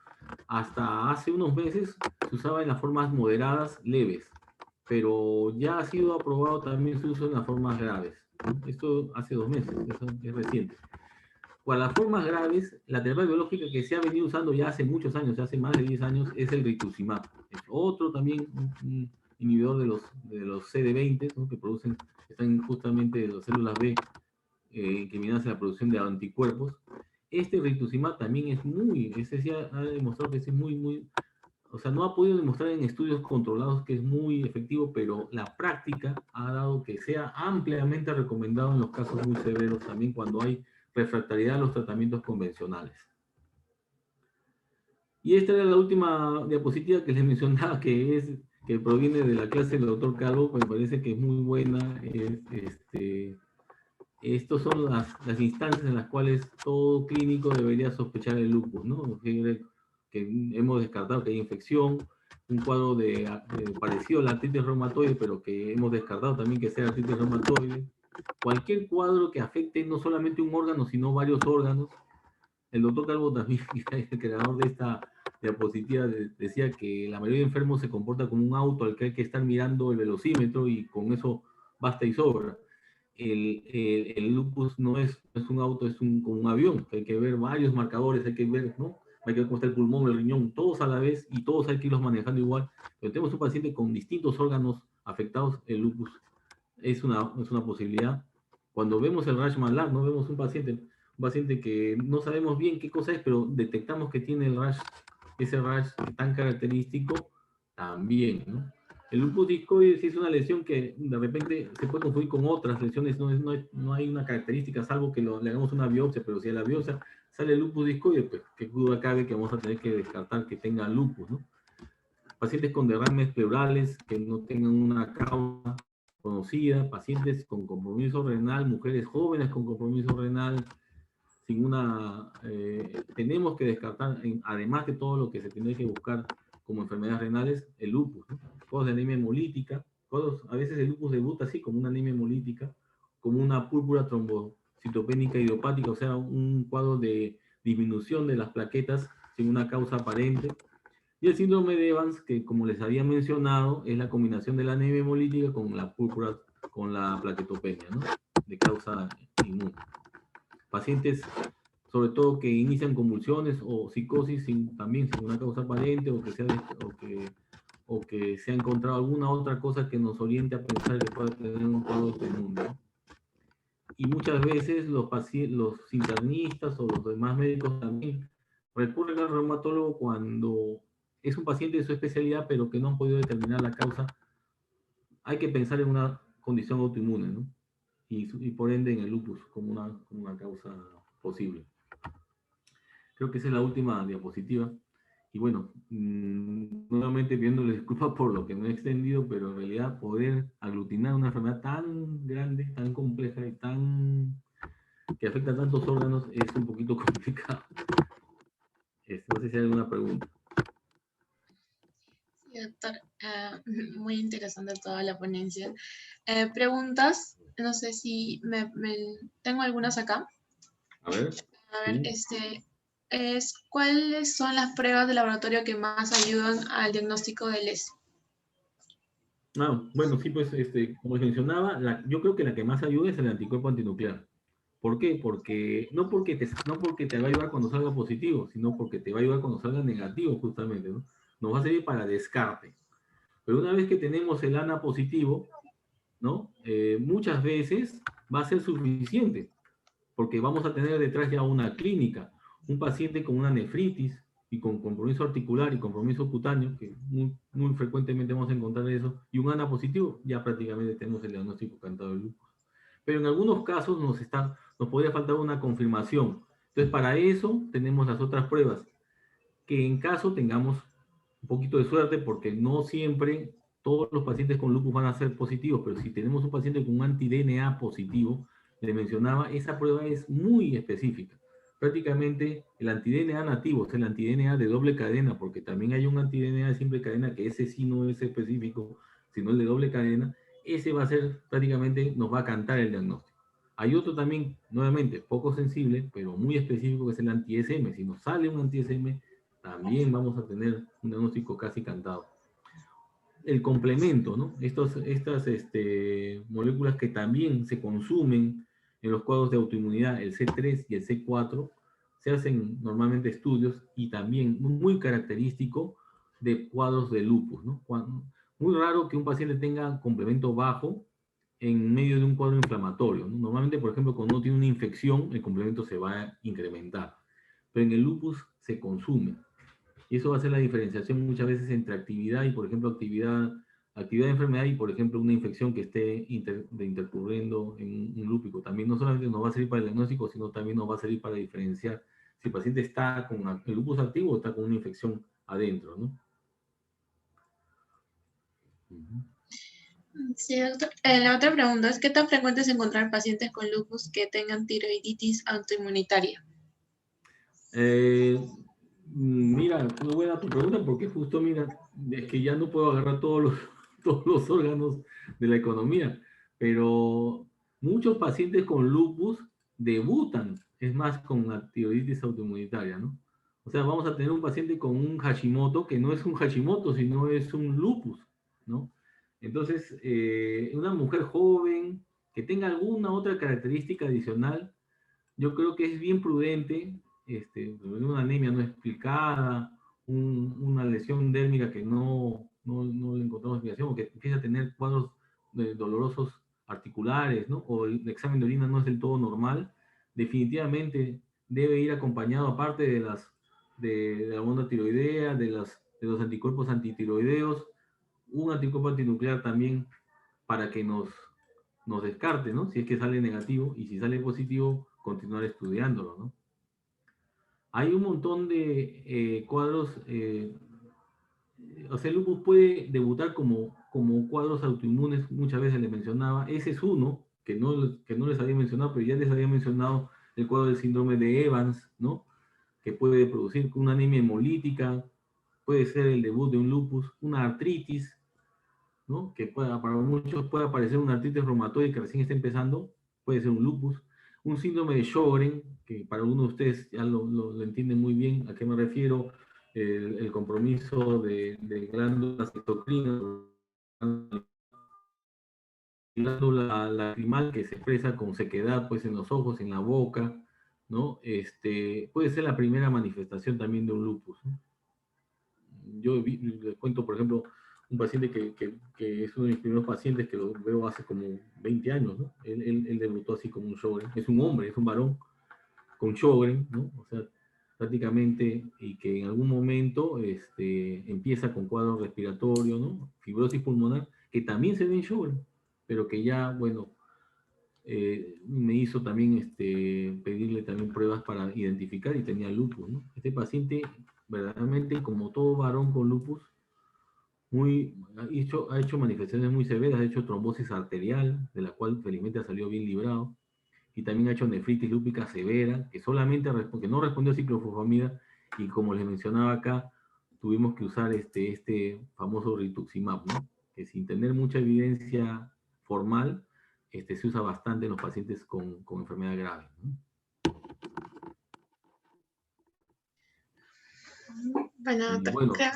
Hasta hace unos meses se usaba en las formas moderadas, leves, pero ya ha sido aprobado también su uso en las formas graves, ¿no? Esto hace 2 meses, es reciente. Para las formas graves, la terapia biológica que se ha venido usando ya hace muchos años, hace más de 10 años, es el rituximab. Es otro también un inhibidor de los CD20, ¿no? Que están justamente las células B incriminadas en la producción de anticuerpos. Este rituximab también ese sí ha demostrado que es o sea, no ha podido demostrar en estudios controlados que es muy efectivo, pero la práctica ha dado que sea ampliamente recomendado en los casos muy severos, también cuando hay refractariedad a los tratamientos convencionales. Y esta era la última diapositiva que les mencionaba, que proviene de la clase del doctor Calvo, me parece que es muy buena. Estas son las instancias en las cuales todo clínico debería sospechar el lupus, ¿no? Que hemos descartado que hay infección, un cuadro parecido a la artritis reumatoide, pero que hemos descartado también que sea artritis reumatoide. Cualquier cuadro que afecte no solamente un órgano, sino varios órganos, el doctor Calvo también, el creador de esta diapositiva, decía que la mayoría de enfermos se comporta como un auto al que hay que estar mirando el velocímetro y con eso basta y sobra. El lupus no es un auto, es como un avión, que hay que ver varios marcadores, hay que ver, ¿no? Hay que ver cómo está el pulmón, el riñón, todos a la vez y todos hay que irlos manejando igual. Pero tenemos un paciente con distintos órganos afectados, el lupus es una posibilidad. Cuando vemos el rash malar, no vemos un paciente que no sabemos bien qué cosa es, pero detectamos que tiene el rash, ese rash tan característico también, ¿no? El lupus discoide sí es una lesión que de repente se puede confundir con otras lesiones, no hay una característica, salvo que le hagamos una biopsia, pero si a la biopsia sale el lupus discoide, pues qué duda cabe que vamos a tener que descartar que tenga lupus, ¿no? Pacientes con derrames pleurales que no tengan una causa conocida, pacientes con compromiso renal, mujeres jóvenes con compromiso renal, sin una... tenemos que descartar, además de todo lo que se tiene que buscar como enfermedades renales, el lupus, ¿no? Cuadros de anemia hemolítica, a veces el lupus debuta así, como una anemia hemolítica, como una púrpura trombocitopénica idiopática, o sea, un cuadro de disminución de las plaquetas sin una causa aparente. Y el síndrome de Evans, que como les había mencionado, es la combinación de la anemia hemolítica con la púrpura, con la plaquetopenia, ¿no? De causa inmune. Pacientes, sobre todo, que inician convulsiones o psicosis también sin una causa aparente o que se ha encontrado alguna otra cosa que nos oriente a pensar que puede tener un cuadro autoinmune, ¿no? Y muchas veces los internistas o los demás médicos también recurren al reumatólogo cuando es un paciente de su especialidad, pero que no han podido determinar la causa. Hay que pensar en una condición autoinmune, ¿no? Y por ende en el lupus como una causa posible. Creo que esa es la última diapositiva. Y bueno, nuevamente pidiéndole disculpas por lo que me he extendido, pero en realidad poder aglutinar una enfermedad tan grande, tan compleja y que afecta a tantos órganos es un poquito complicado. No sé si hay alguna pregunta. Sí, doctor. Muy interesante toda la ponencia. Preguntas, no sé si tengo algunas acá. A ver. A ver, ¿cuáles son las pruebas de laboratorio que más ayudan al diagnóstico del ES? Bueno, sí, pues, como les mencionaba, yo creo que la que más ayuda es el anticuerpo antinuclear. ¿Por qué? Porque no porque te va a ayudar cuando salga positivo, sino porque te va a ayudar cuando salga negativo, justamente, ¿no? Nos va a servir para descarte. Pero una vez que tenemos el ANA positivo, ¿no? Muchas veces va a ser suficiente, porque vamos a tener detrás ya una clínica, un paciente con una nefritis y con compromiso articular y compromiso cutáneo, que muy frecuentemente vamos a encontrar eso, y un ANA positivo, ya prácticamente tenemos el diagnóstico cantado de lupus. Pero en algunos casos nos podría faltar una confirmación. Entonces, para eso tenemos las otras pruebas, que en caso tengamos un poquito de suerte, porque no siempre todos los pacientes con lupus van a ser positivos, pero si tenemos un paciente con un anti-DNA positivo, le mencionaba, esa prueba es muy específica. Prácticamente el anti-DNA nativo es el anti-DNA de doble cadena, porque también hay un anti-DNA de simple cadena que ese sí no es específico, sino el de doble cadena. Ese va a ser prácticamente, nos va a cantar el diagnóstico. Hay otro también, nuevamente, poco sensible, pero muy específico, que es el anti-SM. Si nos sale un anti-SM, también vamos a tener un diagnóstico casi cantado. El complemento, ¿no? Estas moléculas que también se consumen en los cuadros de autoinmunidad, el C3 y el C4, se hacen normalmente estudios y también muy característico de cuadros de lupus, ¿no? Muy raro que un paciente tenga complemento bajo en medio de un cuadro inflamatorio, ¿no? Normalmente, por ejemplo, cuando uno tiene una infección, el complemento se va a incrementar, pero en el lupus se consume. Y eso va a ser la diferenciación muchas veces entre actividad y, por ejemplo, actividad de enfermedad y, por ejemplo, una infección que esté intercurriendo en un lúpico. También no solamente nos va a servir para el diagnóstico, sino también nos va a servir para diferenciar si el paciente está con el lupus activo o está con una infección adentro, ¿no? Sí, doctor. La otra pregunta es, ¿qué tan frecuente es encontrar pacientes con lupus que tengan tiroiditis autoinmunitaria? Mira, muy buena tu pregunta, porque justo, mira, es que ya no puedo agarrar todos los órganos de la economía, pero muchos pacientes con lupus debutan es más con la tiroiditis autoinmunitaria, ¿no? O sea, vamos a tener un paciente con un Hashimoto que no es un Hashimoto, sino es un lupus, ¿no? Entonces, una mujer joven que tenga alguna otra característica adicional, yo creo que es bien prudente, una anemia no explicada, una lesión dérmica que no le encontramos explicación, o que empieza a tener cuadros dolorosos articulares, ¿no? O el examen de orina no es del todo normal, definitivamente debe ir acompañado, aparte de la hormona tiroidea, de los anticuerpos antitiroideos, un anticuerpo antinuclear también para que nos descarte, ¿no? Si es que sale negativo, y si sale positivo, continuar estudiándolo, ¿no? Hay un montón de cuadros, o sea, el lupus puede debutar como cuadros autoinmunes, muchas veces les mencionaba, ese es uno, que no les había mencionado, pero ya les había mencionado el cuadro del síndrome de Evans, ¿no? Que puede producir una anemia hemolítica, puede ser el debut de un lupus, una artritis, ¿no? Que para muchos puede aparecer una artritis reumatoide que recién está empezando, puede ser un lupus, un síndrome de Sjögren, que para uno de ustedes ya lo entienden muy bien a qué me refiero, el compromiso de glándulas citocrinas, glándula lacrimal que se expresa con sequedad pues en los ojos, en la boca, ¿no? Puede ser la primera manifestación también de un lupus, ¿no? Les cuento, por ejemplo, un paciente que es uno de mis primeros pacientes, que lo veo hace como 20 años, ¿no? Él debutó así como un Sjögren, es un hombre, es un varón con Sjögren, ¿no? O sea, prácticamente, y que en algún momento empieza con cuadro respiratorio, ¿no? Fibrosis pulmonar, que también se ve en Sjögren, pero que ya, bueno, me hizo también pedirle también pruebas para identificar y tenía lupus, ¿no? Este paciente, verdaderamente, como todo varón con lupus, ha hecho manifestaciones muy severas, ha hecho trombosis arterial, de la cual felizmente ha salido bien librado, y también ha hecho nefritis lúpica severa, que no respondió a ciclofosfamida, y como les mencionaba acá, tuvimos que usar este famoso rituximab, ¿no? Que sin tener mucha evidencia formal, se usa bastante en los pacientes con enfermedad grave, ¿no? Bueno, Y bueno, creo.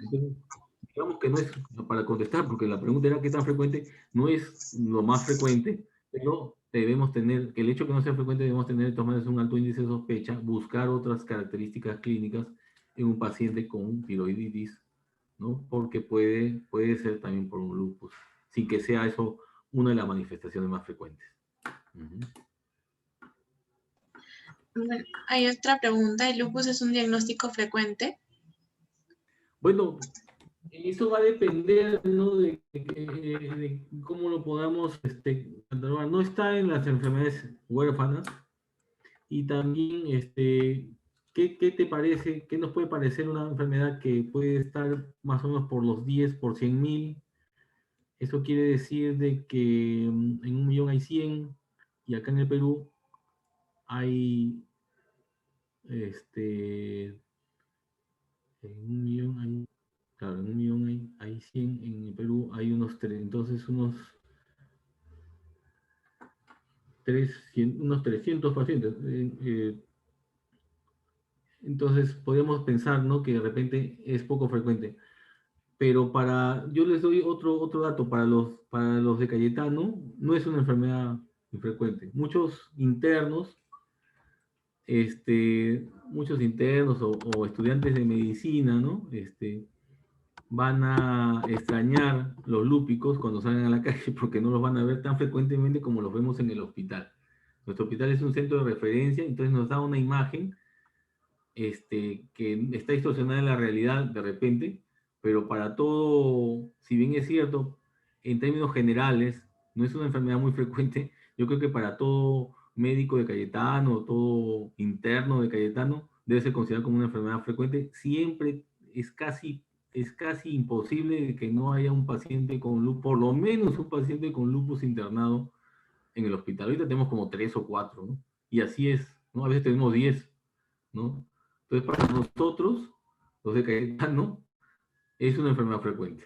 entonces, digamos que no es, para contestar, porque la pregunta era qué tan frecuente, no es lo más frecuente, pero debemos tener, que el hecho que no sea frecuente, debemos tener de todas maneras un alto índice de sospecha, buscar otras características clínicas en un paciente con tiroiditis, ¿no? Porque puede ser también por un lupus, sin que sea eso una de las manifestaciones más frecuentes. Bueno, hay otra pregunta. ¿El lupus es un diagnóstico frecuente? Bueno, eso va a depender, ¿no? De cómo lo podamos catalogar. No está en las enfermedades huérfanas. Y también, ¿qué te parece? ¿Qué nos puede parecer una enfermedad que puede estar más o menos por los 10 por 100.000? Eso quiere decir de que en 1 millón hay 100, y acá en el Perú hay, en 1 millón hay, claro, en 1 millón hay 100, en el Perú hay entonces unos 300 pacientes. Entonces podemos pensar, ¿no? Que de repente es poco frecuente. Pero yo les doy otro dato, para los de Cayetano, no es una enfermedad infrecuente. Muchos internos o estudiantes de medicina, ¿no? Van a extrañar los lúpicos cuando salgan a la calle, porque no los van a ver tan frecuentemente como los vemos en el hospital. Nuestro hospital es un centro de referencia, entonces nos da una imagen que está distorsionada en la realidad de repente, pero para todo, si bien es cierto, en términos generales, no es una enfermedad muy frecuente. Yo creo que para todo médico de Cayetano, todo interno de Cayetano, debe ser considerado como una enfermedad frecuente. Siempre es casi imposible que no haya un paciente con lupus, por lo menos un paciente con lupus internado en el hospital. Ahorita tenemos como 3 o 4, ¿no? Y así es, ¿no? A veces tenemos 10, ¿no? Entonces, para nosotros, los de Cayetano, es una enfermedad frecuente,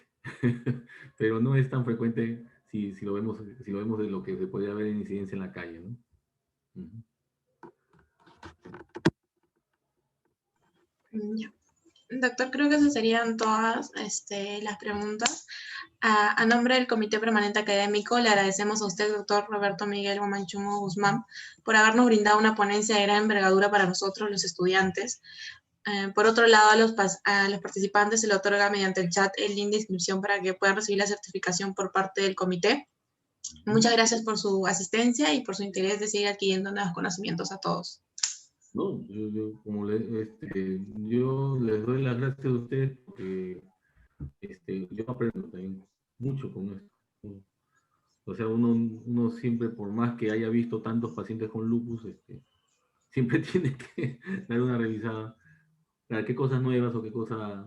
pero no es tan frecuente si lo vemos de lo que se podría ver en incidencia en la calle, ¿no? Ya. Doctor, creo que esas serían todas las preguntas. A nombre del Comité Permanente Académico, le agradecemos a usted, doctor Roberto Miguel Guamanchumo Guzmán, por habernos brindado una ponencia de gran envergadura para nosotros, los estudiantes. Por otro lado, a los participantes se le otorga mediante el chat el link de inscripción para que puedan recibir la certificación por parte del comité. Muchas gracias por su asistencia y por su interés de seguir adquiriendo nuevos conocimientos a todos. No, yo les doy las gracias a ustedes porque yo aprendo también mucho con esto. O sea, uno siempre, por más que haya visto tantos pacientes con lupus, siempre tiene que dar una revisada para qué cosas nuevas o qué cosa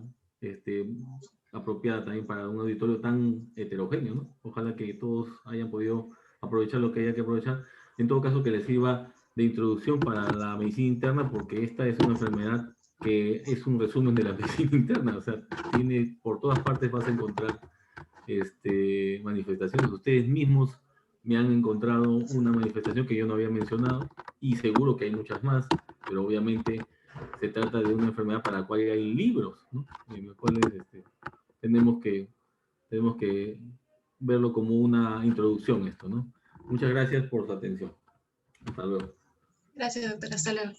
apropiada también para un auditorio tan heterogéneo, ¿no? Ojalá que todos hayan podido aprovechar lo que haya que aprovechar. En todo caso, que les sirva de introducción para la medicina interna, porque esta es una enfermedad que es un resumen de la medicina interna. O sea, por todas partes vas a encontrar manifestaciones. Ustedes mismos me han encontrado una manifestación que yo no había mencionado y seguro que hay muchas más, pero obviamente se trata de una enfermedad para la cual hay libros, ¿no? En los cuales tenemos que verlo como una introducción esto, ¿no? Muchas gracias por su atención. Hasta luego. Gracias, doctora. Hasta luego.